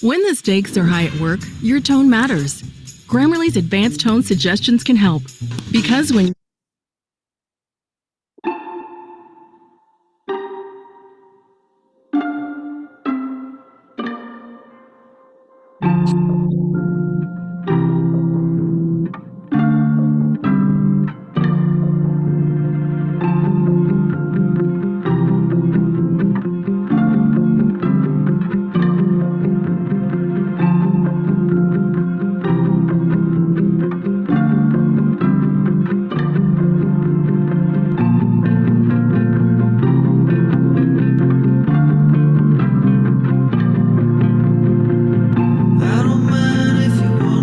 When the stakes are high at work, your tone matters. Grammarly's advanced tone suggestions can help. Because when I don't mind if you want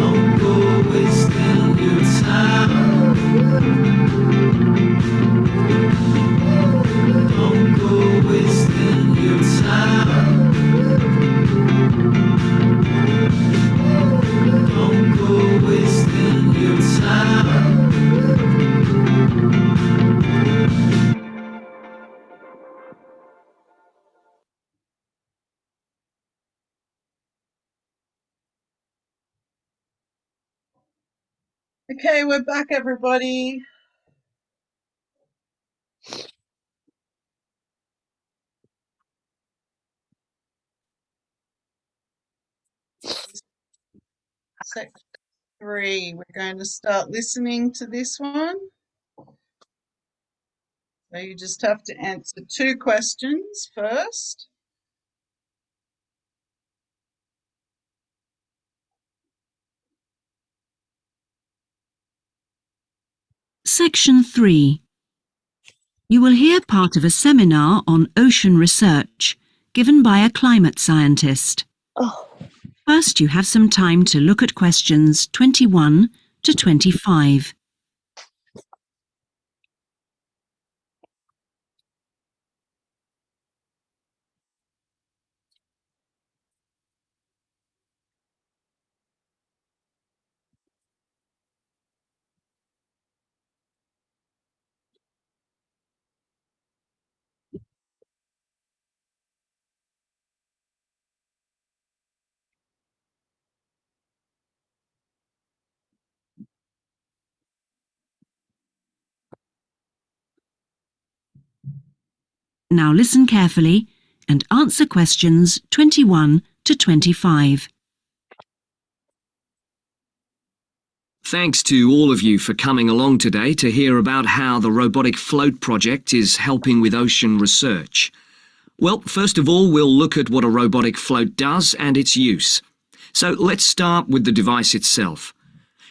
Don't go wasting your time. Don't go wasting your time. Don't go wasting your time. Okay, we're back, everybody. Section 3, we're going to start listening to this one. So you just have to answer 2 questions first. Section 3. You will hear part of a seminar on ocean research given by a climate scientist. First, you have some time to look at questions 21 to 25. Now listen carefully and answer questions 21 to 25. Thanks to all of you for coming along today to hear about how the Robotic Float project is helping with ocean research. Well, first of all, we'll look at what a robotic float does and its use. So let's start with the device itself.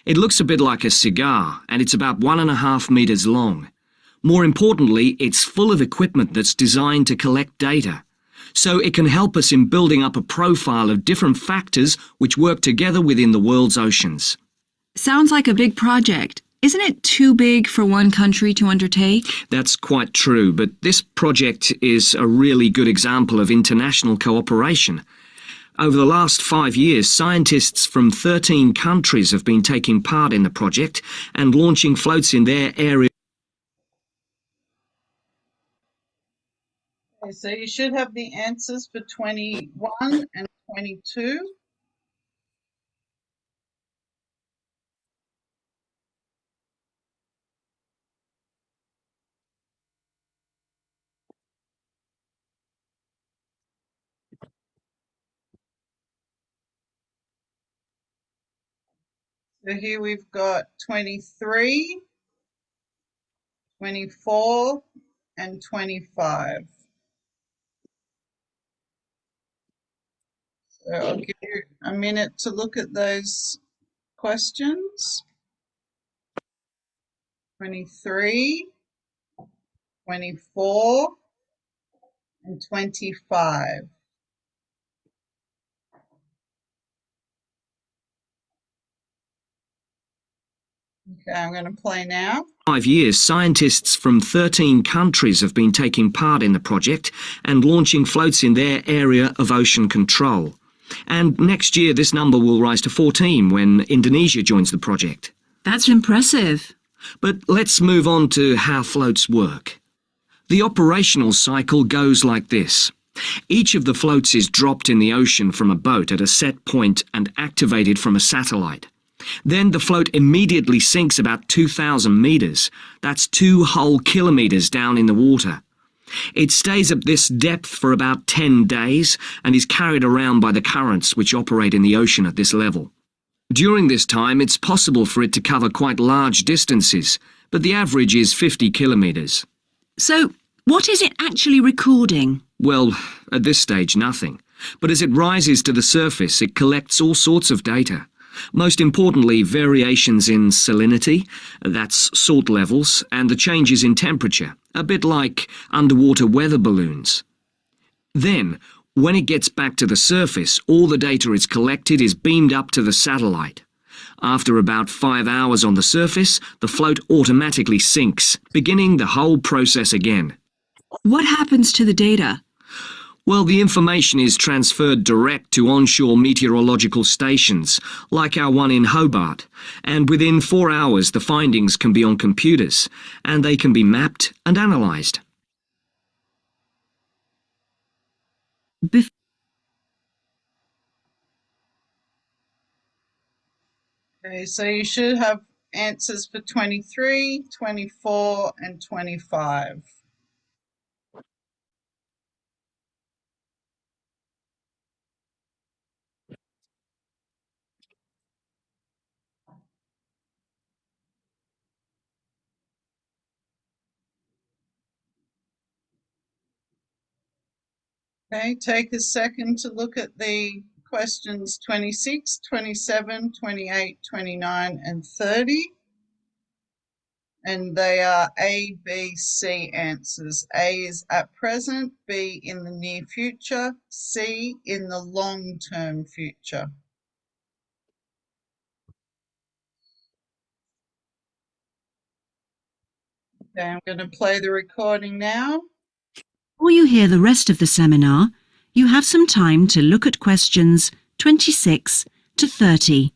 It looks a bit like a cigar and it's about 1.5 meters long. More importantly, it's full of equipment that's designed to collect data. So it can help us in building up a profile of different factors which work together within the world's oceans. Sounds like a big project. Isn't it too big for one country to undertake? That's quite true, but this project is a really good example of international cooperation. Over the last 5 years, scientists from 13 countries have been taking part in the project and launching floats in their area. Okay, so you should have the answers for 21 and 22. So here we've got 23, 24, and 25. So I'll give you a minute to look at those questions. 23, 24, and 25. Okay, I'm going to play now. 5 years, scientists from 13 countries have been taking part in the project and launching floats in their area of ocean control. And next year, this number will rise to 14 when Indonesia joins the project. That's impressive. But let's move on to how floats work. The operational cycle goes like this. Each of the floats is dropped in the ocean from a boat at a set point and activated from a satellite. Then the float immediately sinks about 2,000 meters. That's 2 whole kilometers down in the water. It stays at this depth for about 10 days and is carried around by the currents which operate in the ocean at this level. During this time, it's possible for it to cover quite large distances, but the average is 50 kilometers. So, what is it actually recording? Well, at this stage, nothing. But as it rises to the surface, it collects all sorts of data. Most importantly, variations in salinity, that's salt levels, and the changes in temperature, a bit like underwater weather balloons. Then, when it gets back to the surface, all the data it's collected is beamed up to the satellite. After about 5 hours on the surface, the float automatically sinks, beginning the whole process again. What happens to the data? Well, the information is transferred direct to onshore meteorological stations, like our one in Hobart, and within 4 hours the findings can be on computers, and they can be mapped and analysed. Okay, so you should have answers for 23, 24 and 25. Okay, take a second to look at the questions 26, 27, 28, 29 and 30. And they are A, B, C answers. A is at present, B in the near future, C in the long-term future. Okay, I'm going to play the recording now. Before you hear the rest of the seminar, you have some time to look at questions 26 to 30.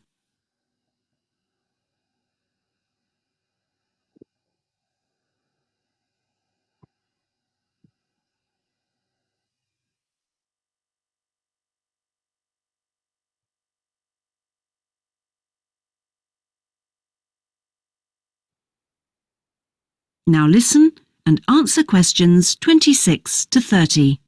Now listen and answer questions 26 to 30.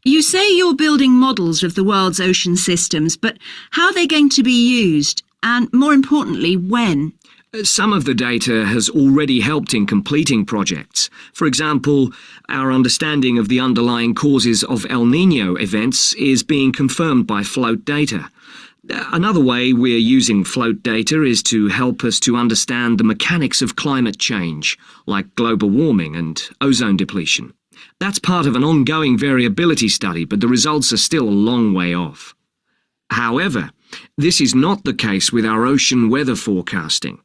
You say you're building models of the world's ocean systems, but how are they going to be used? And more importantly, when? Some of the data has already helped in completing projects. For example, our understanding of the underlying causes of El Niño events is being confirmed by float data. Another way we're using float data is to help us to understand the mechanics of climate change, like global warming and ozone depletion. That's part of an ongoing variability study, but the results are still a long way off. However, this is not the case with our ocean weather forecasting.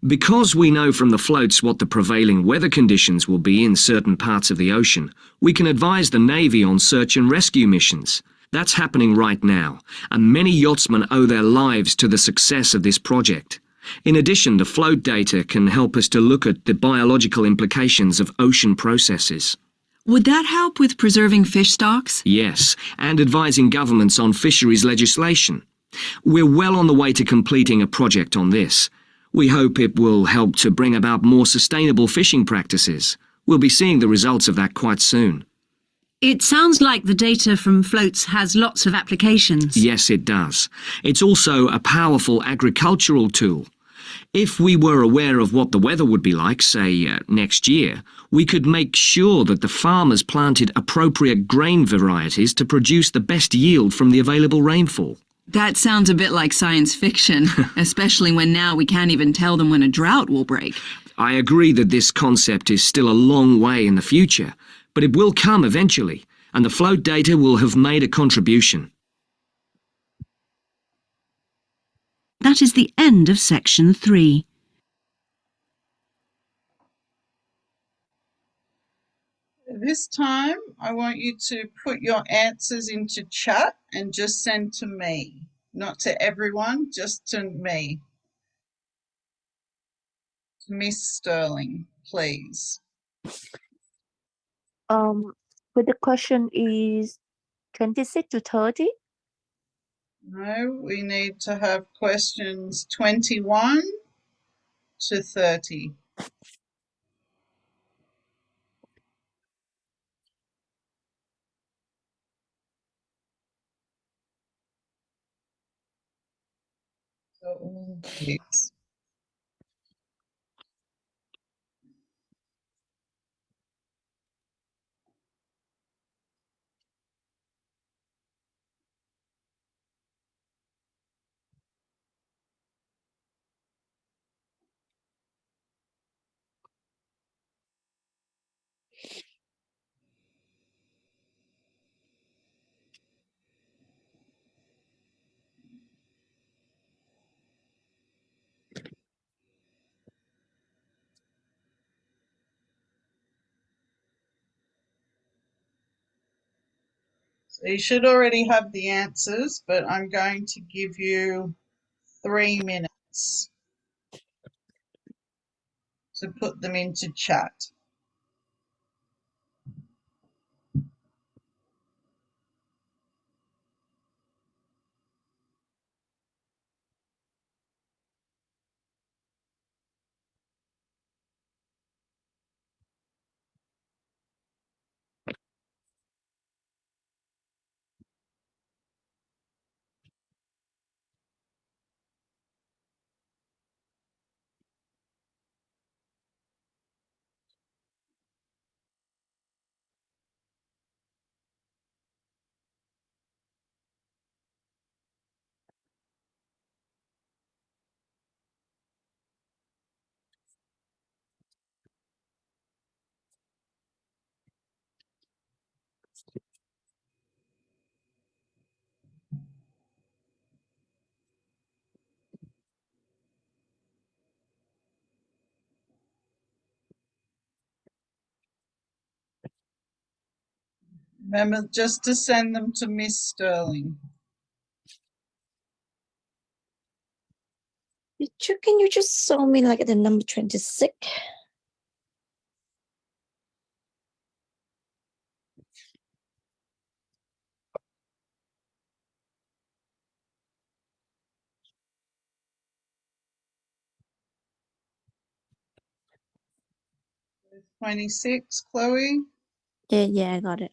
Because we know from the floats what the prevailing weather conditions will be in certain parts of the ocean, we can advise the Navy on search and rescue missions. That's happening right now, and many yachtsmen owe their lives to the success of this project. In addition, the float data can help us to look at the biological implications of ocean processes. Would that help with preserving fish stocks? Yes, and advising governments on fisheries legislation. We're well on the way to completing a project on this. We hope it will help to bring about more sustainable fishing practices. We'll be seeing the results of that quite soon. It sounds like the data from floats has lots of applications. Yes, it does. It's also a powerful agricultural tool. If we were aware of what the weather would be like, say, next year, we could make sure that the farmers planted appropriate grain varieties to produce the best yield from the available rainfall. That sounds a bit like science fiction, especially when now we can't even tell them when a drought will break. I agree that this concept is still a long way in the future, but it will come eventually, and the float data will have made a contribution. That is the end of section 3. This time, I want you to put your answers into chat and just send to me. Not to everyone, just to me. Miss Sterling, please. But the question is 26 to 30? No, we need to have questions 21 to 30. So all these. So you should already have the answers, but I'm going to give you 3 minutes to put them into chat. Remember just to send them to Miss Sterling. Can you just show me like the number 26? There's 26, Chloe. Yeah, I got it.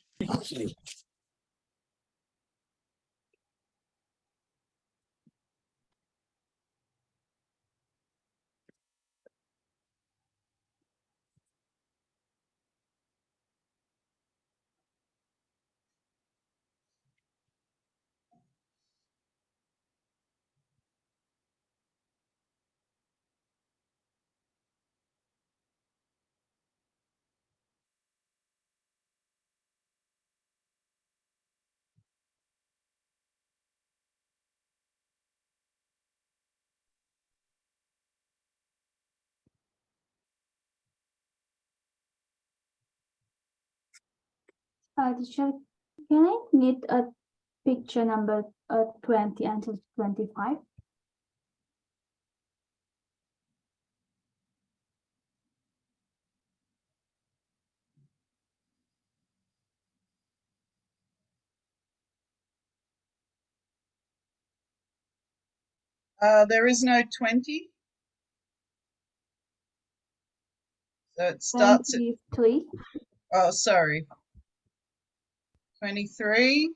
Teacher, can I need a picture number 20 until 25? There is no 20. So it starts at 23. Oh, sorry. 23,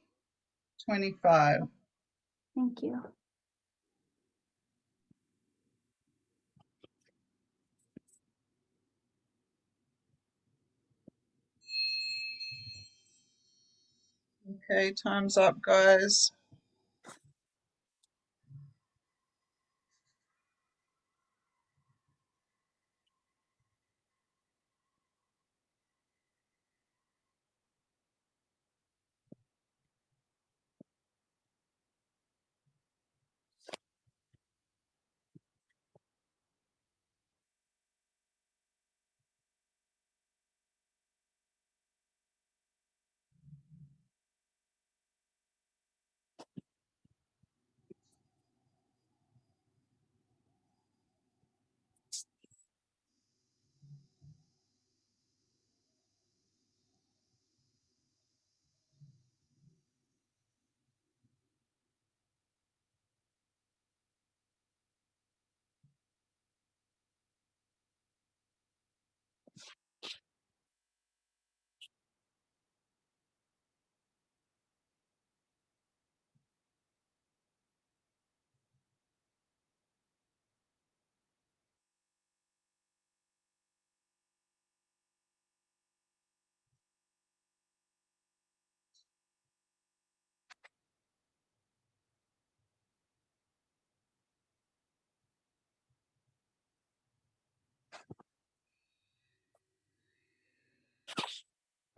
25. Thank you. Okay, time's up, guys.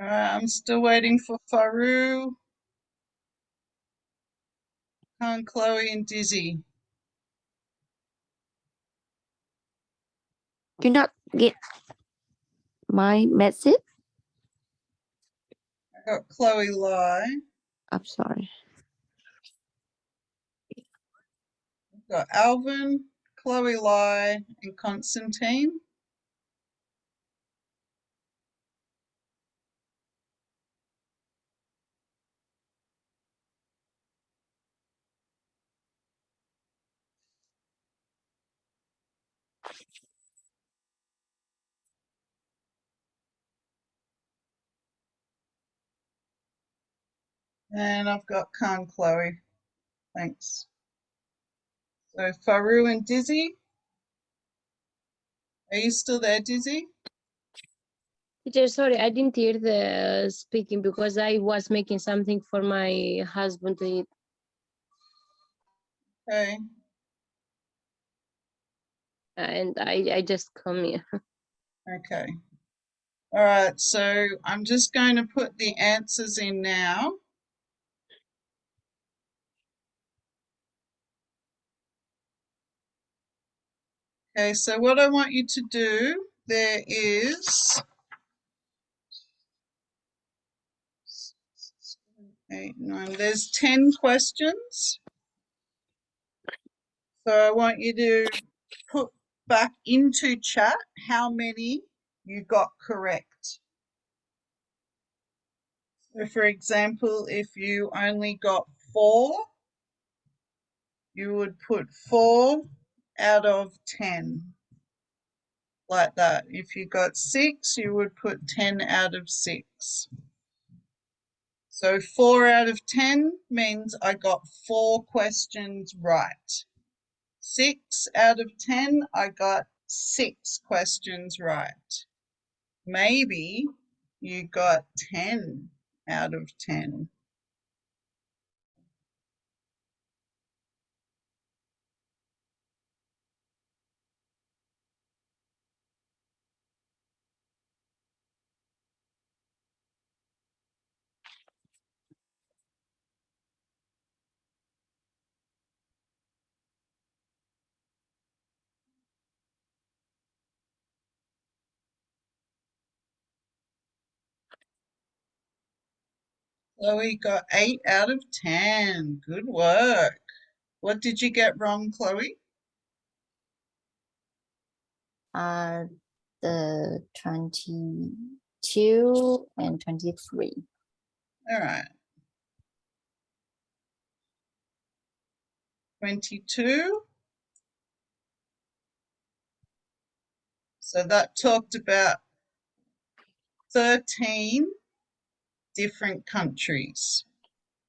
I'm still waiting for Faru, Khan, Chloe, and Dizzy. Do not get my message? I got Chloe Lai. I'm sorry. We've got Alvin, Chloe Lai, and Constantine. And I've got Khan Chloe. Thanks. So Faru and Dizzy. Are you still there, Dizzy? Teacher, sorry, I didn't hear the speaking because I was making something for my husband to eat. Okay. And I just come here. Okay. All right, so I'm just going to put the answers in now. Okay, so what I want you to do, there is 8, 9, there's 10 questions. So I want you to put back into chat how many you got correct. So for example, if you only got 4, you would put 4 out of 10. Like that. If you got 6, you would put 10 out of 6. So 4 out of 10 means I got 4 questions right. 6 out of 10, I got 6 questions right. Maybe you got 10 out of 10. Chloe got 8 out of 10. Good work. What did you get wrong, Chloe? The 22 and 23. All right. 22. So that talked about 13 different countries.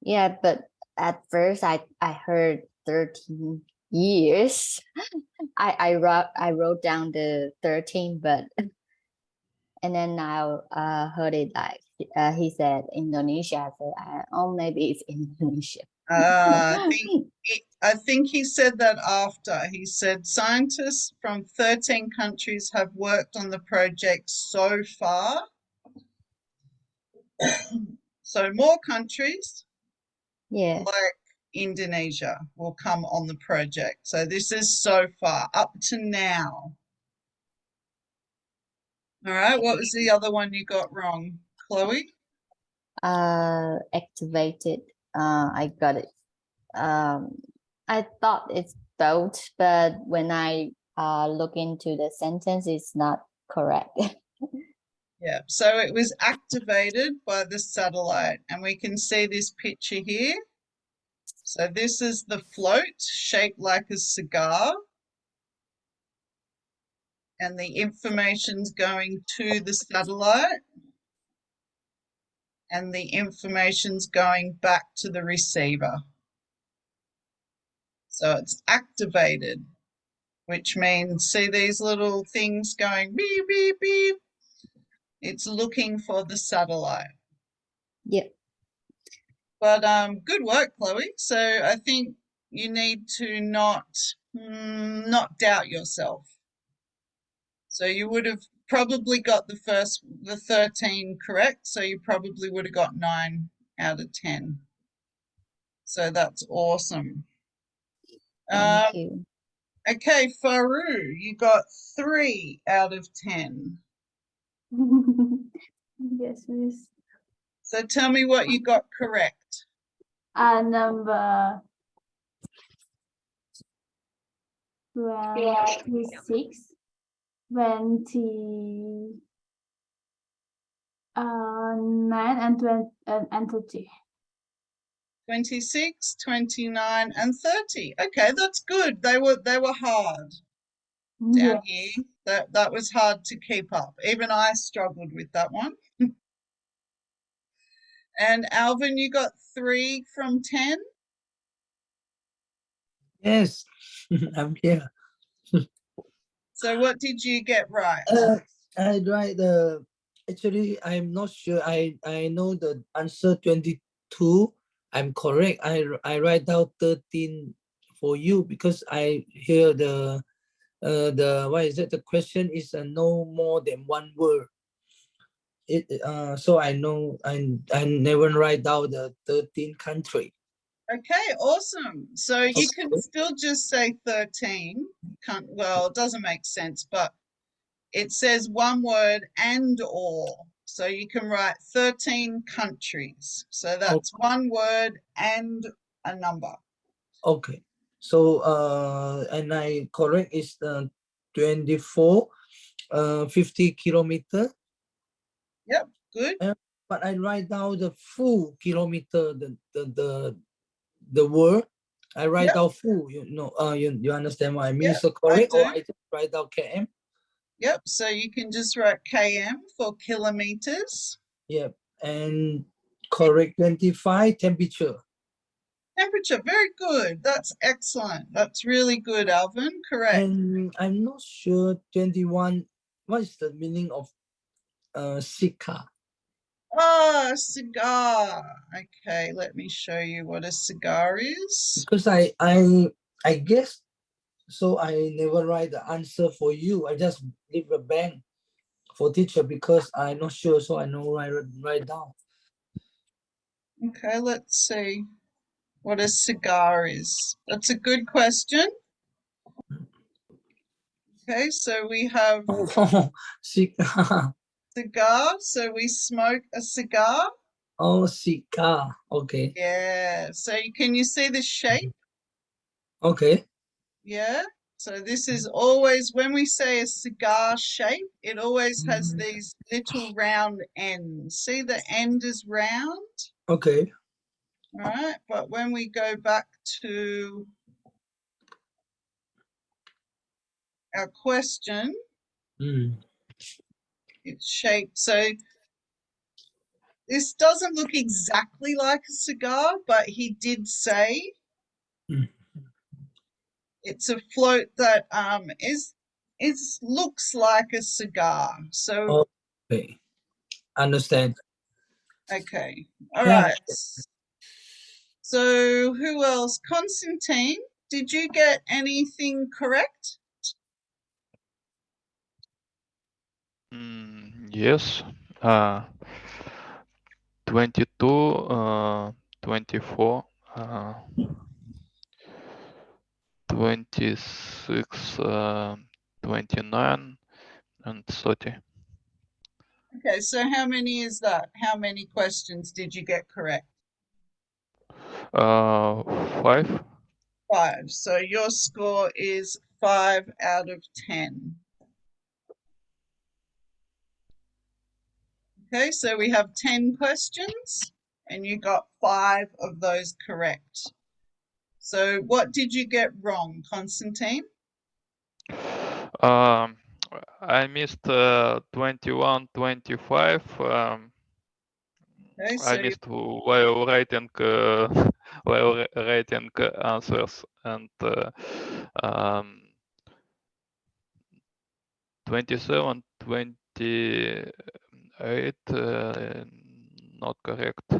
Yeah, but at first I heard 13 years. I wrote down the 13, but and then now heard it like he said Indonesia. So oh, maybe it's Indonesia. I think he said that after. He said scientists from 13 countries have worked on the project so far. So more countries, yeah, like Indonesia, will come on the project. So this is so far, up to now. All right, what was the other one you got wrong, Chloe? Activated. I got it. I thought it's both, but when I look into the sentence, it's not correct. Yeah, so it was activated by the satellite, and we can see this picture here. So this is the float shaped like a cigar, and the information's going to the satellite, and the information's going back to the receiver. So it's activated, which means, see these little things going beep, beep, beep? It's looking for the satellite. Yep. But good work, Chloe. So I think you need to not doubt yourself. So you would have probably got the 13 correct. So you probably would have got 9 out of 10. So that's awesome. Thank you. Okay, Faru, you got 3 out of 10. Yes, miss. So tell me what you got correct. Number 26, 29, and 30. 26, 29, and 30. Okay, that's good. They were hard down here. That was hard to keep up. Even I struggled with that one. And Alvin, you got 3 from 10? Yes, I'm here. So what did you get right? I write actually I'm not sure. I know the answer 22. I'm correct. I write down 13 for you because I hear the what is it? The question is no more than one word. So I know I never write down the 13 country. Okay, awesome. So you can still just say 13. Well, it doesn't make sense, but it says one word and or. So you can write 13 countries. So that's one word and a number. Okay. So and I correct is 24 50 kilometer. Yep, good. But I write down the full kilometer, the word. I write down full, you understand what I mean? Yep, so correct, I or do. I just write down km? Yep, so you can just write km for kilometers. Yep, and correct 25 temperature. Temperature, very good. That's excellent. That's really good, Alvin. Correct. And I'm not sure 21, what is the meaning of cigar? Ah, cigar. Okay, let me show you what a cigar is. Because I guess, so I never write the answer for you. I just leave a blank for teacher because I'm not sure, so I know write down. Okay, let's see what a cigar is. That's a good question. Okay, so we have cigar. Cigar, so we smoke a cigar. Oh, cigar. Okay. Yeah, so can you see the shape? Okay. Yeah, so this is always, when we say a cigar shape, it always has these little round ends. See, the end is round. Okay. All right, but when we go back to our question, it's shaped. So this doesn't look exactly like a cigar, but he did say it's a float that looks like a cigar. So okay, understand. Okay, all right. So who else? Constantine, did you get anything correct? Yes. 22, 24, 26, 29, and 30. Okay, so how many is that? How many questions did you get correct? 5. 5. So your score is 5 out of 10. Okay, so we have 10 questions and you got 5 of those correct. So what did you get wrong, Constantine? I missed 21, 25. Okay, I so missed while writing answers, and 27, 28 not correct.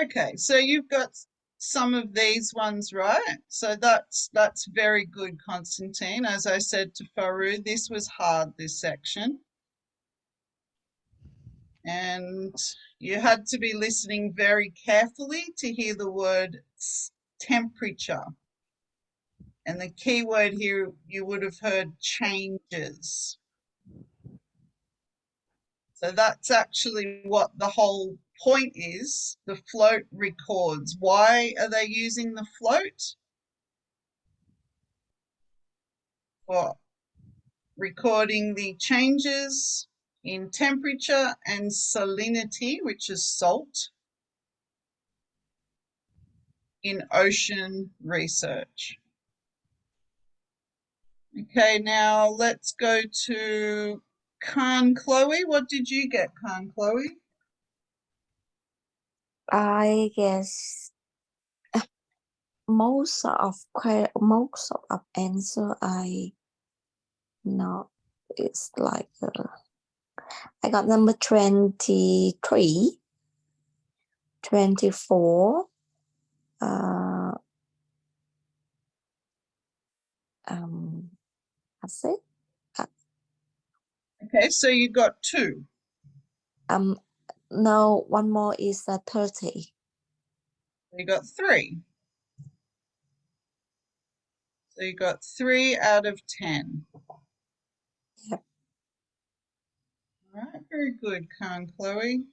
Okay, so you've got some of these ones right. So that's very good, Constantine. As I said to Faru, this was hard, this section. And you had to be listening very carefully to hear the word temperature. And the key word here, you would have heard changes. So that's actually what the whole point is the float records. Why are they using the float? For recording the changes in temperature and salinity, which is salt, in ocean research. Okay, now let's go to Khan Chloe. What did you get, Khan Chloe? I guess most of answer I know it's like I got number 23, 24, that's it. Okay, so you got 2. No, one more is 30. You got 3. So you got 3 out of 10. Yep. All right, very good, Khan Chloe.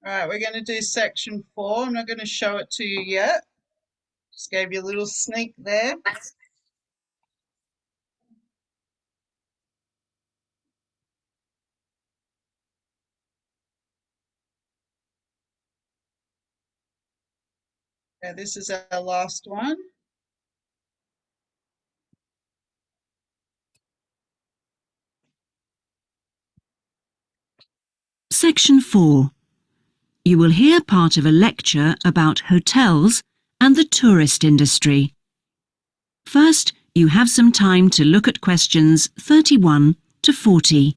All right, we're going to do section 4. I'm not going to show it to you yet. Just gave you a little sneak there. Okay, this is our last one. Section 4. You will hear part of a lecture about hotels and the tourist industry. First, you have some time to look at questions 31 to 40.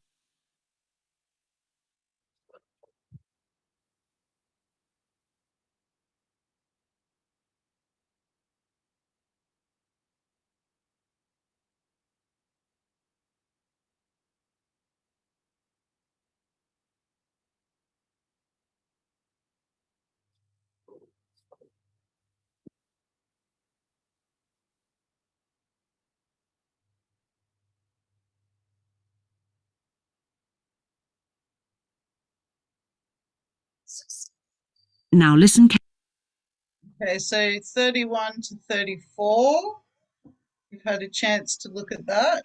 Now listen carefully. Okay, so 31 to 34. You've had a chance to look at that.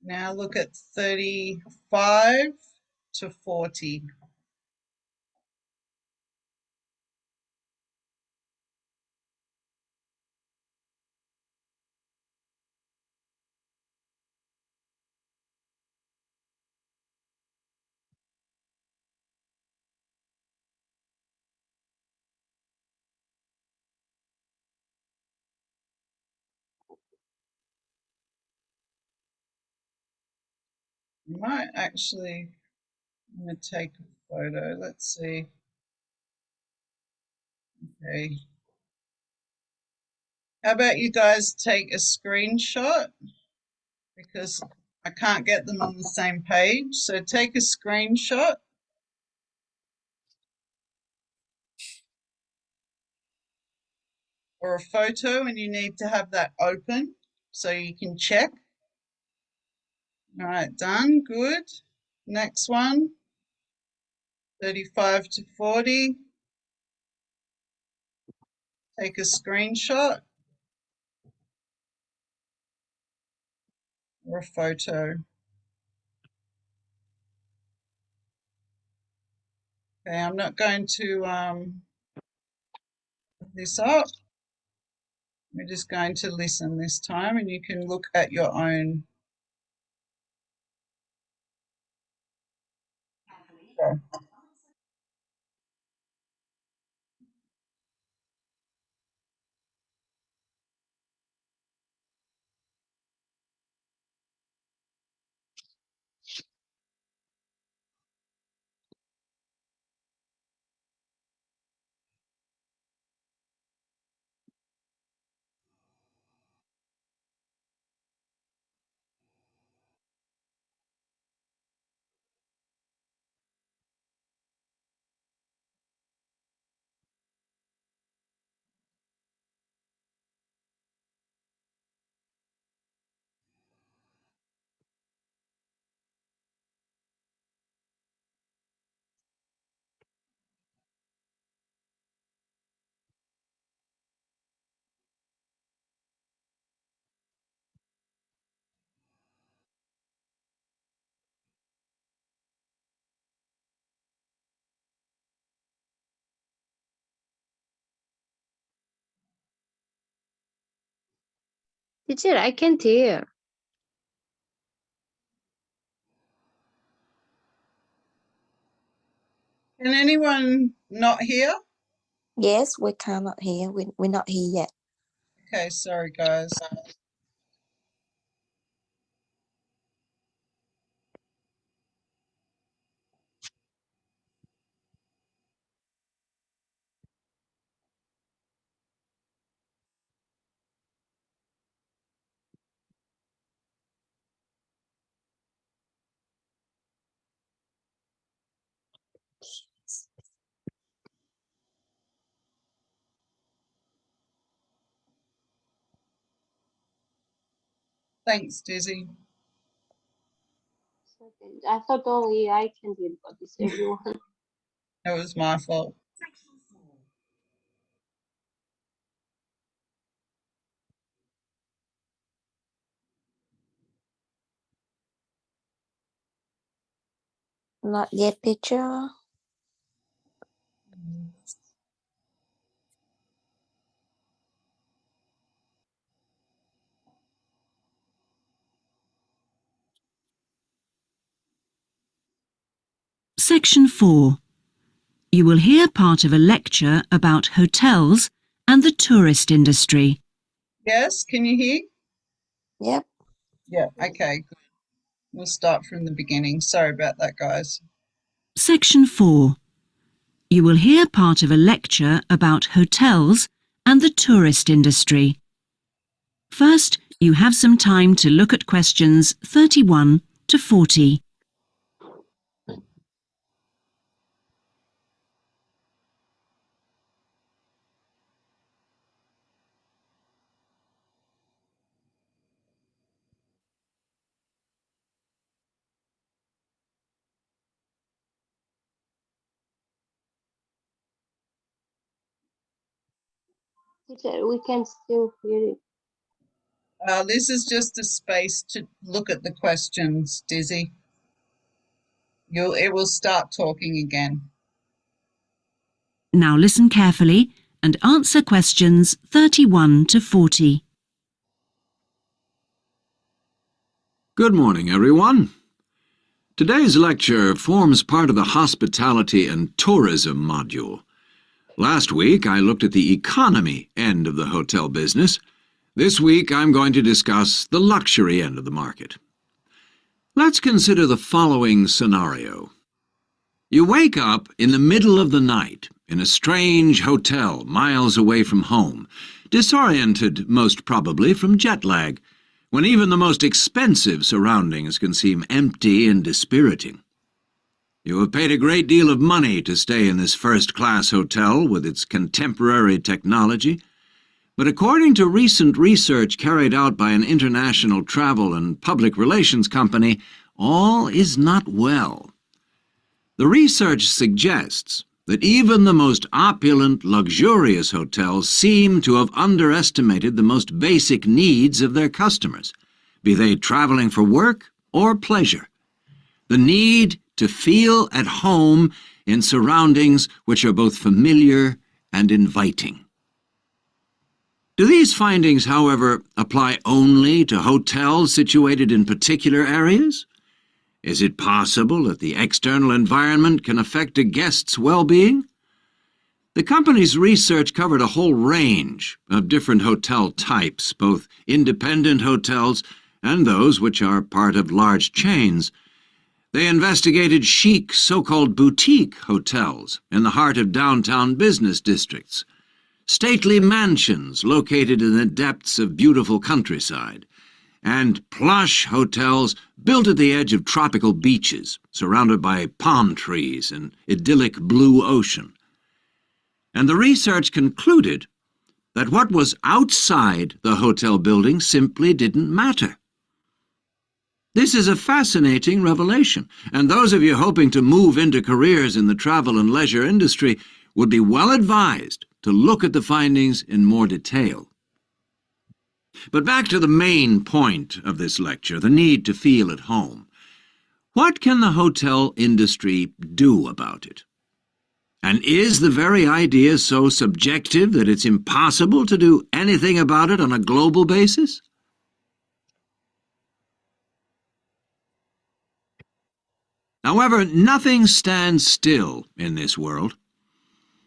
Now look at 35 to 40. You might actually, I'm going to take a photo. Let's see. Okay. How about you guys take a screenshot? Because I can't get them on the same page. So take a screenshot. Or a photo, and you need to have that open so you can check. All right, done, good. Next one, 35 to 40. Take a screenshot or a photo. Okay, I'm not going to put this up. We're just going to listen this time, and you can look at your own. Okay. Teacher, I can't hear. Can anyone not hear? Yes, we cannot hear. We're not here yet. Okay, sorry guys. Thanks, Dizzy. I thought only I can hear, but it's everyone. It was my fault. Not yet, teacher. Section 4. You will hear part of a lecture about hotels and the tourist industry. Yes, can you hear? Yep. Yeah, okay, good. We'll start from the beginning. Sorry about that, guys. Section 4. You will hear part of a lecture about hotels and the tourist industry. First, you have some time to look at questions 31 to 40. Teacher, we can still hear it. This is just a space to look at the questions, Dizzy. It will start talking again. Now listen carefully and answer questions 31 to 40. Good morning, everyone. Today's lecture forms part of the Hospitality and Tourism module. Last week, I looked at the economy end of the hotel business. This week, I'm going to discuss the luxury end of the market. Let's consider the following scenario. You wake up in the middle of the night in a strange hotel miles away from home, disoriented most probably from jet lag, when even the most expensive surroundings can seem empty and dispiriting. You have paid a great deal of money to stay in this first-class hotel with its contemporary technology, but according to recent research carried out by an international travel and public relations company, all is not well. The research suggests that even the most opulent, luxurious hotels seem to have underestimated the most basic needs of their customers, be they traveling for work or pleasure. The need to feel at home in surroundings which are both familiar and inviting. Do these findings, however, apply only to hotels situated in particular areas? Is it possible that the external environment can affect a guest's well-being? The company's research covered a whole range of different hotel types, both independent hotels and those which are part of large chains. They investigated chic, so-called boutique hotels in the heart of downtown business districts, stately mansions located in the depths of beautiful countryside, and plush hotels built at the edge of tropical beaches, surrounded by palm trees and idyllic blue ocean. And the research concluded that what was outside the hotel building simply didn't matter. This is a fascinating revelation, and those of you hoping to move into careers in the travel and leisure industry would be well advised to look at the findings in more detail. But back to the main point of this lecture, the need to feel at home. What can the hotel industry do about it? And is the very idea so subjective that it's impossible to do anything about it on a global basis? However, nothing stands still in this world.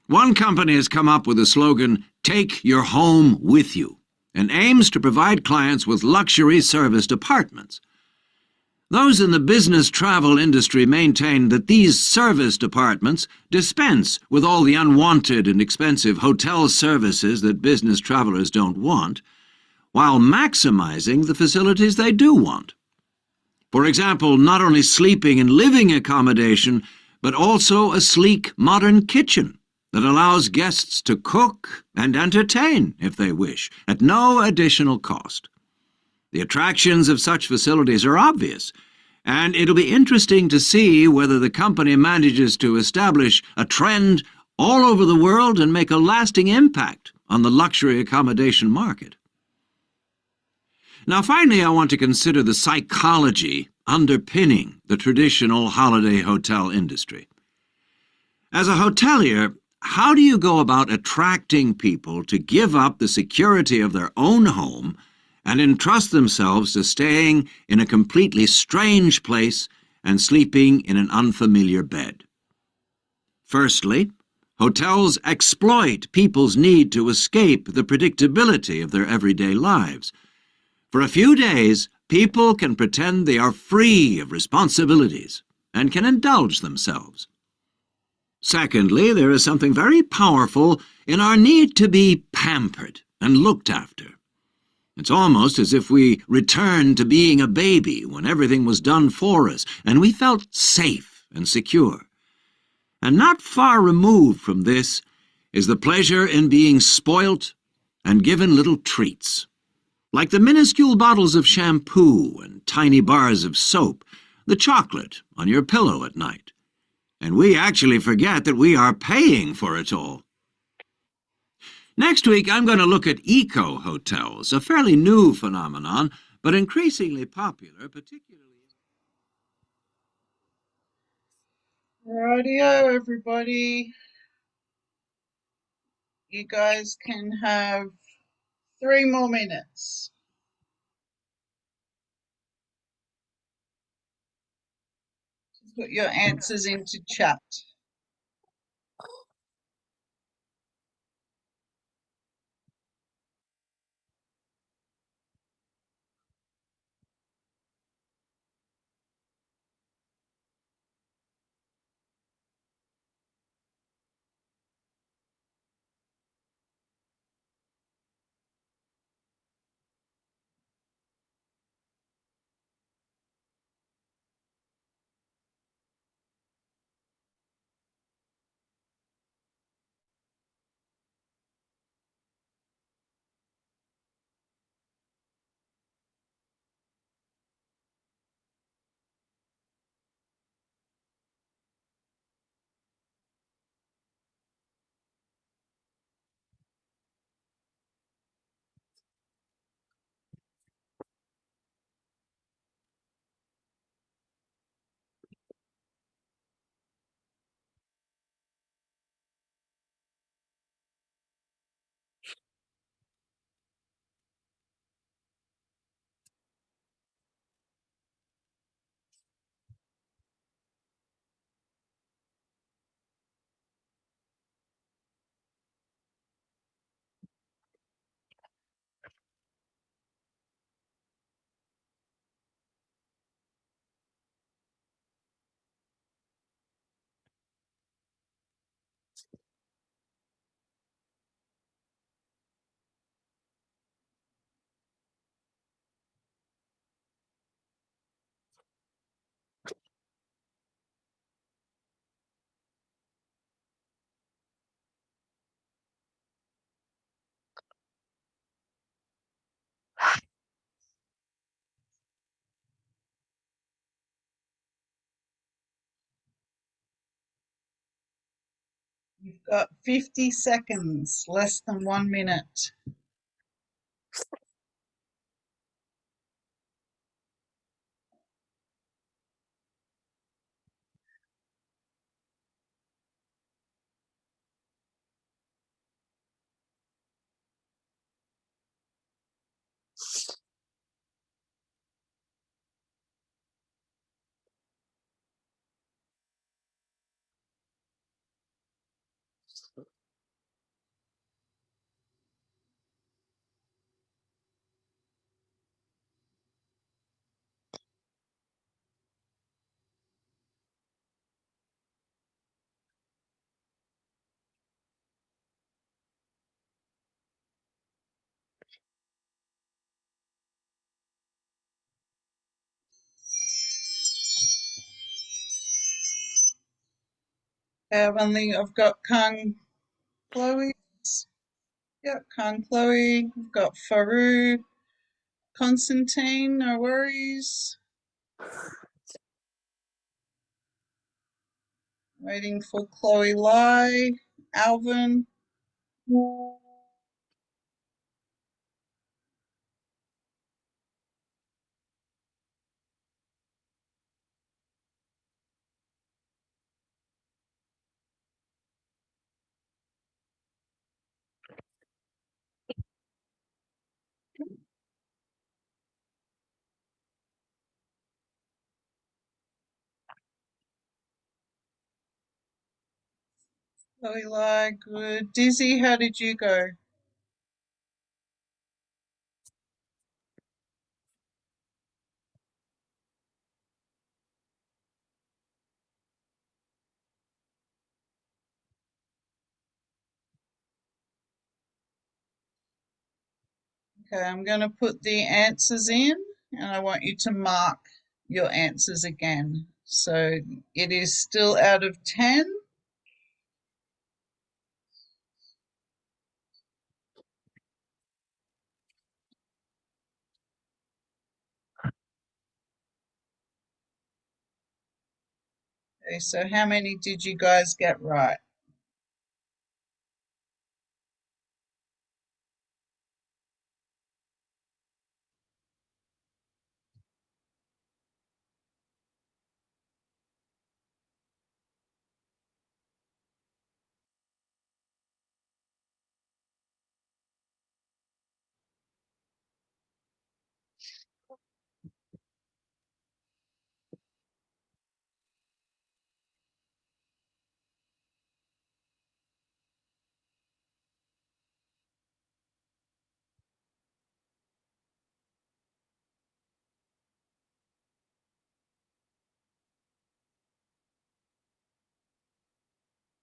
One company has come up with the slogan, "Take your home with you," and aims to provide clients with luxury serviced apartments. Those in the business travel industry maintain that these serviced apartments dispense with all the unwanted and expensive hotel services that business travelers don't want, while maximizing the facilities they do want. For example, not only sleeping and living accommodation, but also a sleek, modern kitchen that allows guests to cook and entertain, if they wish, at no additional cost. The attractions of such facilities are obvious, and it'll be interesting to see whether the company manages to establish a trend all over the world and make a lasting impact on the luxury accommodation market. Now, finally, I want to consider the psychology underpinning the traditional holiday hotel industry. As a hotelier, how do you go about attracting people to give up the security of their own home and entrust themselves to staying in a completely strange place and sleeping in an unfamiliar bed? Firstly, hotels exploit people's need to escape the predictability of their everyday lives. For a few days, people can pretend they are free of responsibilities and can indulge themselves. Secondly, there is something very powerful in our need to be pampered and looked after. It's almost as if we returned to being a baby when everything was done for us and we felt safe and secure. And not far removed from this is the pleasure in being spoilt and given little treats, like the minuscule bottles of shampoo and tiny bars of soap, the chocolate on your pillow at night. And we actually forget that we are paying for it all. Next week, I'm going to look at eco-hotels, a fairly new phenomenon, but increasingly popular, particularly... Rightio, everybody. You guys can have 3 more minutes. Put your answers into chat. You've got 50 seconds, less than 1 minute. I've got Kang Chloe. Yep, Kang Chloe. We've got Faru. Constantine, no worries. Waiting for Chloe Lai. Alvin. Chloe Lai, good. Dizzy, how did you go? Okay, I'm going to put the answers in and I want you to mark your answers again. So it is still out of 10. Okay, so how many did you guys get right?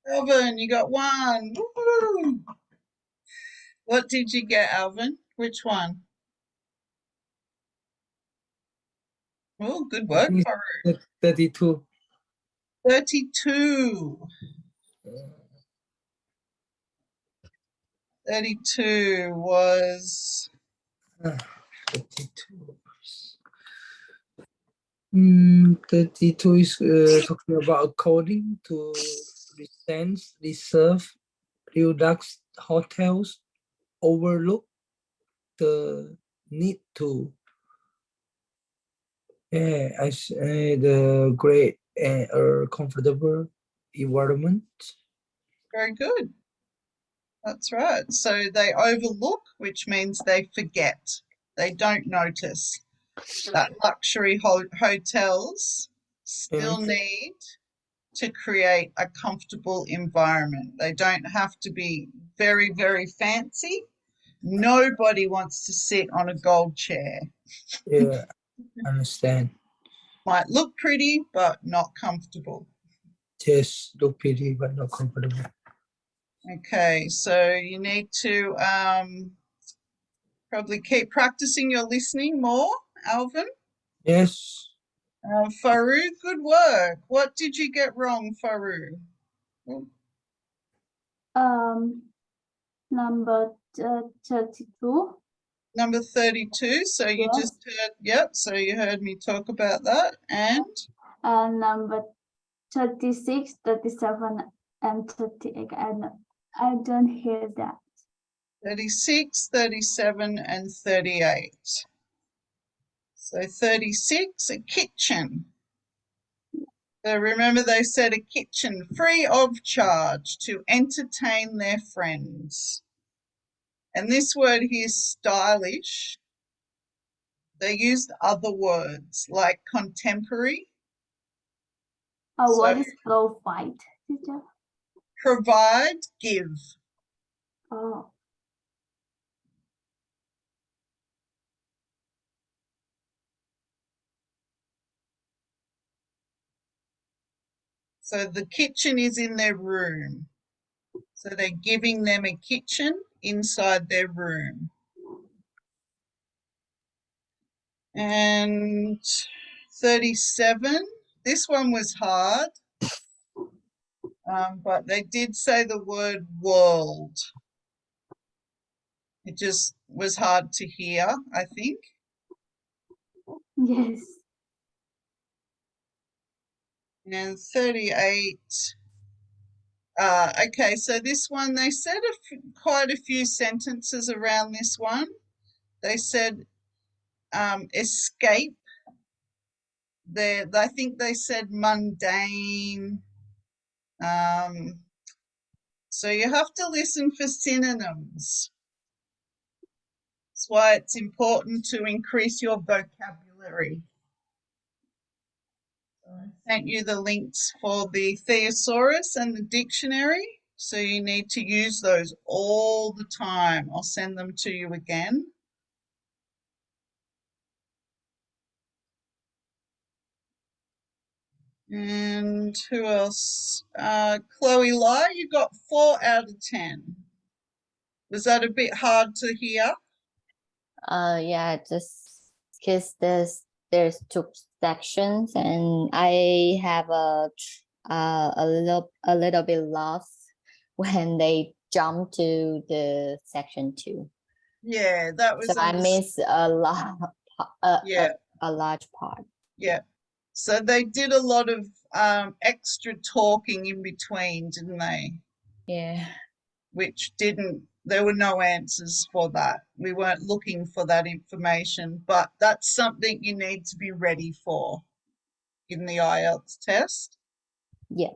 Alvin, you got 1. Woo! What did you get, Alvin? Which one? Oh, good I work, think Faru. it's 32. 32. 32 was 32. 32 is talking about according to residence, reserve, redux hotels, overlook the need to. Yeah, the great or comfortable environment. very good. That's right. So they overlook, which means they forget. They don't notice that luxury hotels still need to create a comfortable environment. They don't have to be very, very fancy. Nobody wants to sit on a gold chair. Yeah, understand. Might look pretty, but not comfortable. Just look pretty but not comfortable. Okay, so you need to probably keep practicing your listening more, Alvin. Yes. Faru, good work. What did you get wrong, Faru? Number 32. Number 32. So you Yes. just heard, yep, so you heard me talk about that. And Number 36, 37, and 38. I don't hear that. 36, 37, and 38. So 36, a kitchen. So remember they said a kitchen free of charge to entertain their friends. And this word here, stylish, they used other words like contemporary. What is provide, teacher? Provide, give. Oh. So the kitchen is in their room. So they're giving them a kitchen inside their room. And 37, this one was hard. but they did say the word world. It just was hard to hear, I think. Yes. And 38. Okay, so this one, they said quite a few sentences around this one. They said escape. I think they said mundane. So you have to listen for synonyms. That's why it's important to increase your vocabulary. So I sent you the links for the thesaurus and the dictionary. So you need to use those all the time. I'll send them to you again. And who else? Chloe Lai, you got 4 out of 10. Was that a bit hard to hear? Yeah, just because there's 2 sections, and I have a little bit lost when they jump to the section 2. Yeah, that was. So I missed a lot, yeah, a large part. yeah. So they did a lot of extra talking in between, didn't they? Yeah. Which there were no answers for that. We weren't looking for that information, but that's something you need to be ready for in the IELTS test. Yeah.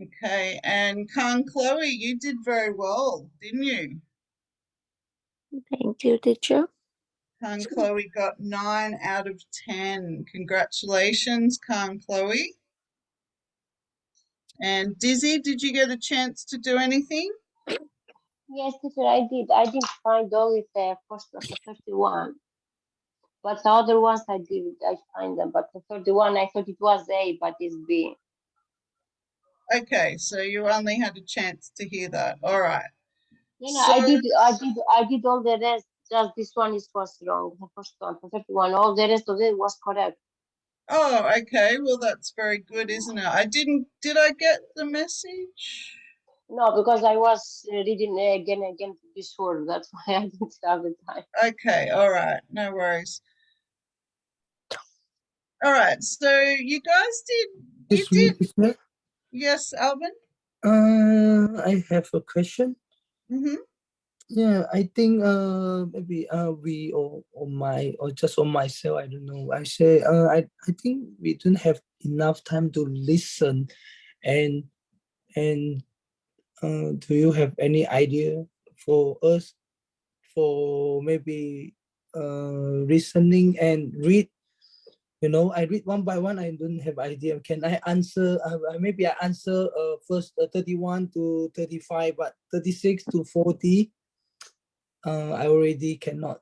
Okay, and Khan Chloe, you did very well, didn't you? Thank you, teacher. Khan Chloe got 9 out of 10. Congratulations, Khan Chloe. And Dizzy, did you get a chance to do anything? Yes, teacher, I did. I didn't find only the first of the 31. But the other ones I find them. But the 31, I thought it was A, but it's B. Okay, so you only had a chance to hear that. All right. You know, I did all the rest. Just this one was wrong. The first one, the 31. All the rest of it was correct. Oh, okay. Well, that's very good, isn't it? Did I get the message? No, because I was reading again this word. That's why I didn't have the time. Okay, all right. No worries. All right, so you guys did. Yes, Alvin? I have a question. Mm-hmm. Yeah, I think maybe we or just on myself, I don't know. I say I think we don't have enough time to listen, and do you have any idea for us for maybe listening and read? You know, I read one by one. I don't have idea. Can I answer? Maybe I answer first 31 to 35, but 36 to 40. I already cannot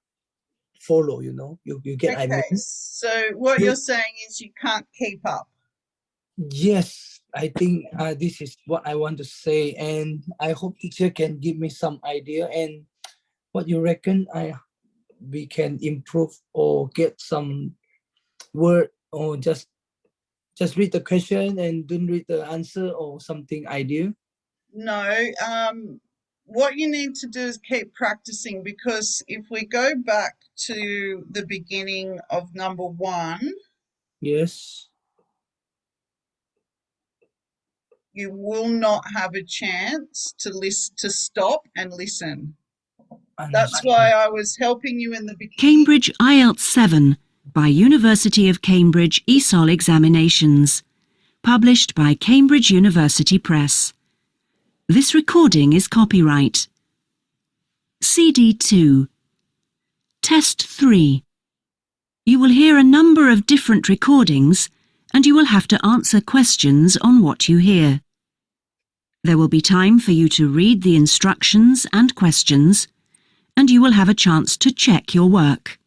follow, you know. You get I Okay, mean? so what you're saying is you can't keep up. Yes, I think this is what I want to say, and I hope teacher can give me some idea and what you reckon we can improve or get some word, or just read the question and don't read the answer or something idea. No, what you need to do is keep practicing, because if we go back to the beginning of number 1, yes, you will not have a chance to stop and listen. That's why I was helping you in the beginning. Cambridge IELTS 7 by University of Cambridge ESOL Examinations, published by Cambridge University Press. This recording is copyright. CD 2. Test 3. You will hear a number of different recordings, and you will have to answer questions on what you hear. There will be time for you to read the instructions and questions, and you will have a chance to check your work.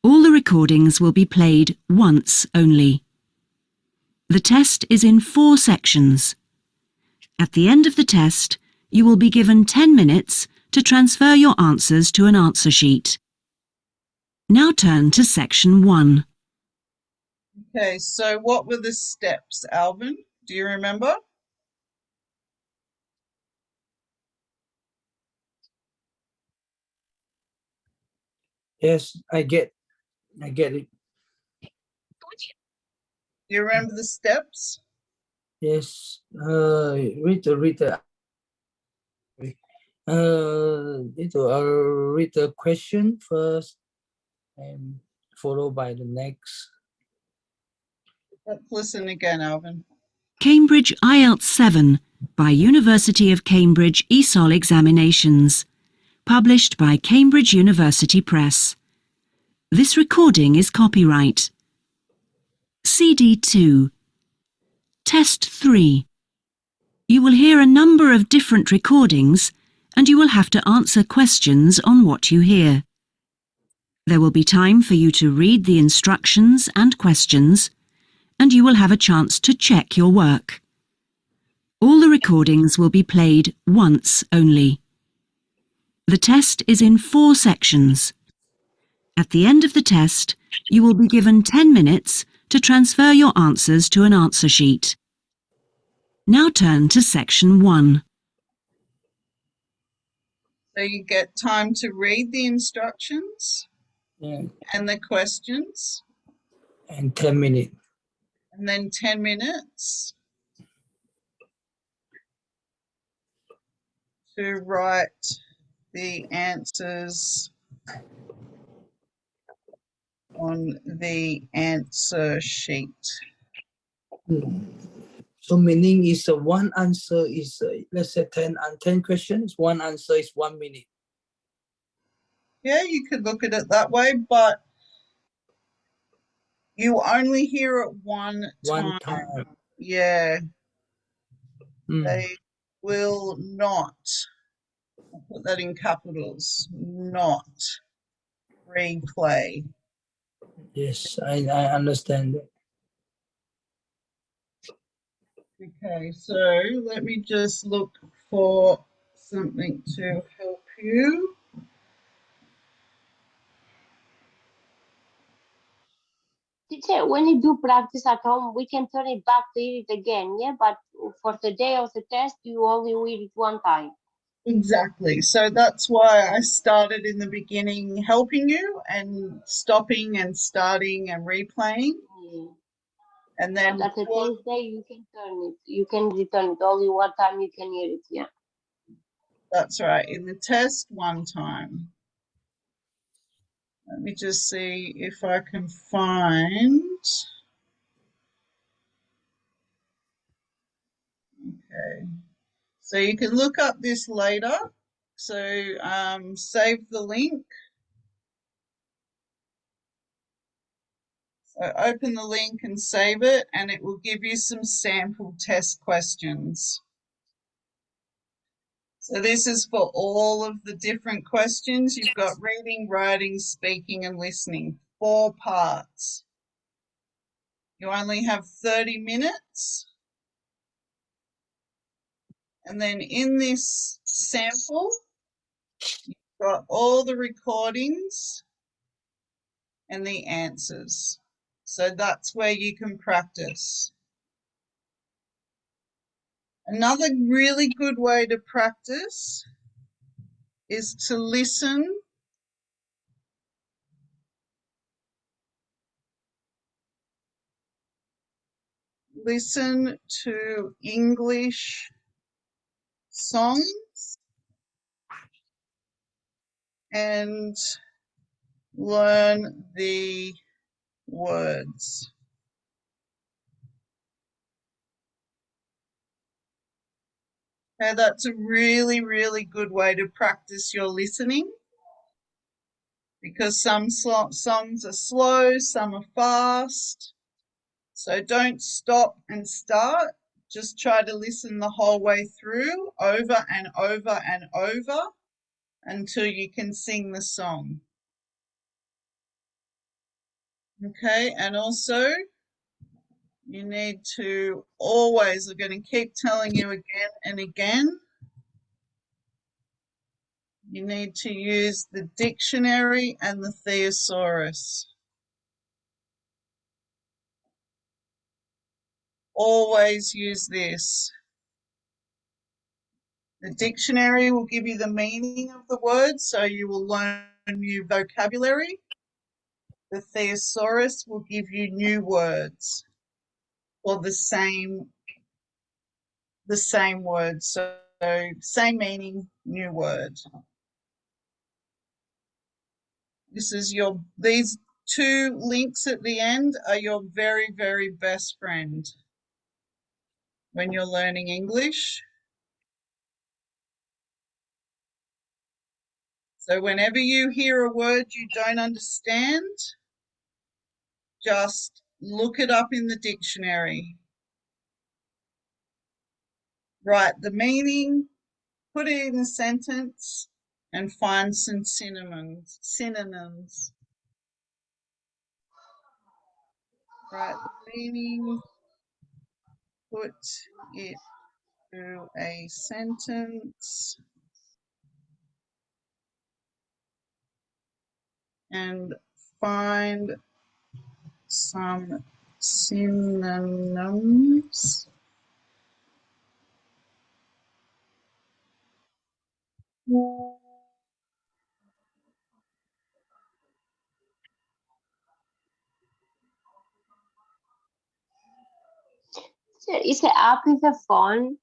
All the recordings will be played once only. The test is in 4 sections. At the end of the test, you will be given 10 minutes to transfer your answers to an answer sheet. Now turn to section 1. Okay, so what were the steps, Alvin? Do you remember? Yes, I get it. Do you remember the steps? Yes. Read the I'll read the question first and followed by the next. Let's listen again, Alvin. Cambridge IELTS 7 by University of Cambridge ESOL Examinations. Published by Cambridge University Press. This recording is copyright. CD 2. Test 3. You will hear a number of different recordings and you will have to answer questions on what you hear. There will be time for you to read the instructions and questions, and you will have a chance to check your work. All the recordings will be played once only. The test is in 4 sections. At the end of the test, you will be given 10 minutes to transfer your answers to an answer sheet. Now turn to section 1. So you get time to read the instructions and the questions. And 10 minutes. And then 10 minutes to write the answers on the answer sheet. So meaning is one answer is let's say 10 questions. One answer is 1 minute. Yeah, you could look at it that way, but you only hear it one time. Yeah. They will not, I'll put that in capitals, not replay. Yes, I understand that. Okay, so let me just look for something to help you. Teacher, when you do practice at home, we can turn it back to hear it again, yeah? But for the day of the test, you only read it one time. Exactly. So that's why I started in the beginning helping you and stopping and starting and replaying. Yeah. And then But at the test day, you can turn it. You can return it only one time. You can hear it. Yeah. That's right. In the test, one time. Let me just see if I can find. Okay. So you can look up this later. So save the link. So open the link and save it, and it will give you some sample test questions. So this is for all of the different questions. You've got reading, writing, speaking, and listening. 4 parts. You only have 30 minutes. And then in this sample, you've got all the recordings and the answers. So that's where you can practice. Another really good way to practice is to listen to English songs and learn the words. Okay, that's a really, really good way to practice your listening, because some songs are slow, some are fast. So don't stop and start. Just try to listen the whole way through, over and over and over, until you can sing the song. Okay, and also you need to always, I'm going to keep telling you again and again, you need to use the dictionary and the thesaurus. always use this. The dictionary will give you the meaning of the words, so you will learn new vocabulary. The thesaurus will give you new words or the same words. So same meaning, new word. These two links at the end are your very, very best friend when you're learning English. So whenever you hear a word you don't understand, just look it up in the dictionary. Write the meaning, put it in a sentence, and find some synonyms. Write the meaning, put it through a sentence, and find some synonyms. It's an app with a phone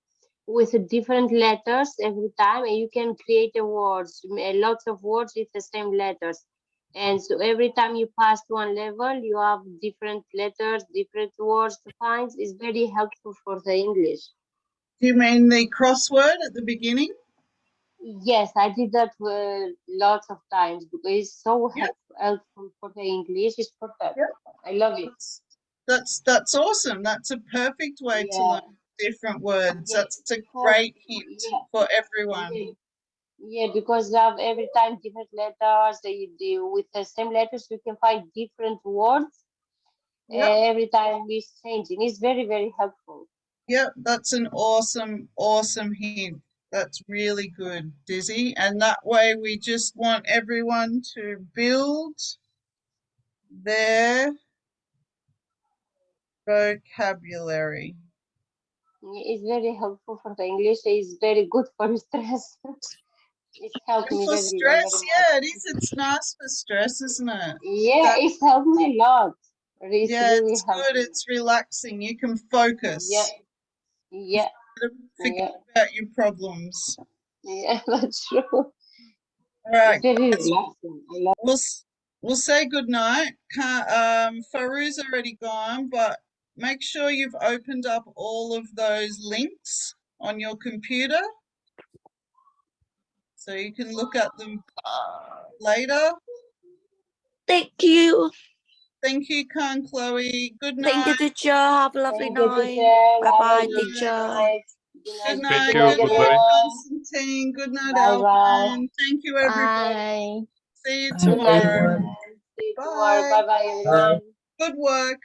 with different letters every time, and you can create a words, lots of words with the same letters. And so every time you pass one level, you have different letters, different words to find. It's very helpful for the English. Do you mean the crossword at the beginning? Yes, I did that lots of times because it's so helpful for the English. It's perfect. I love it. That's awesome. That's a perfect way to learn different words. That's a great hint for everyone. Yeah, because they have every time different letters. They with the same letters you can find different words. Every time it's changing. It's very, very helpful. Yep, that's an awesome hint. That's really good, Dizzy. And that way we just want everyone to build their vocabulary. It's very helpful for the English. It's very good for stress. It's helped me for very, stress, very yeah, it is. It's nice for stress, isn't it? Yeah, it's helped me a lot. It's really it's helped good. me. It's relaxing. You can focus. Yeah. Forget about your problems. Yeah, that's true. All right. It's very relaxing. I love We'll say good night. Faru's already gone, but make sure you've opened up all of those links on your computer so you can look at them later. Thank you. Thank you, Khan Chloe. Good night. Thank you, teacher. Have a lovely night. Bye-bye, teacher. Good night. Thank you. Good Good night, night. Constantine. Good night, Bye-bye. Alvin. Thank you, everybody. Bye. See you Bye, tomorrow. everyone. Bye. Bye-bye, everyone. Good work.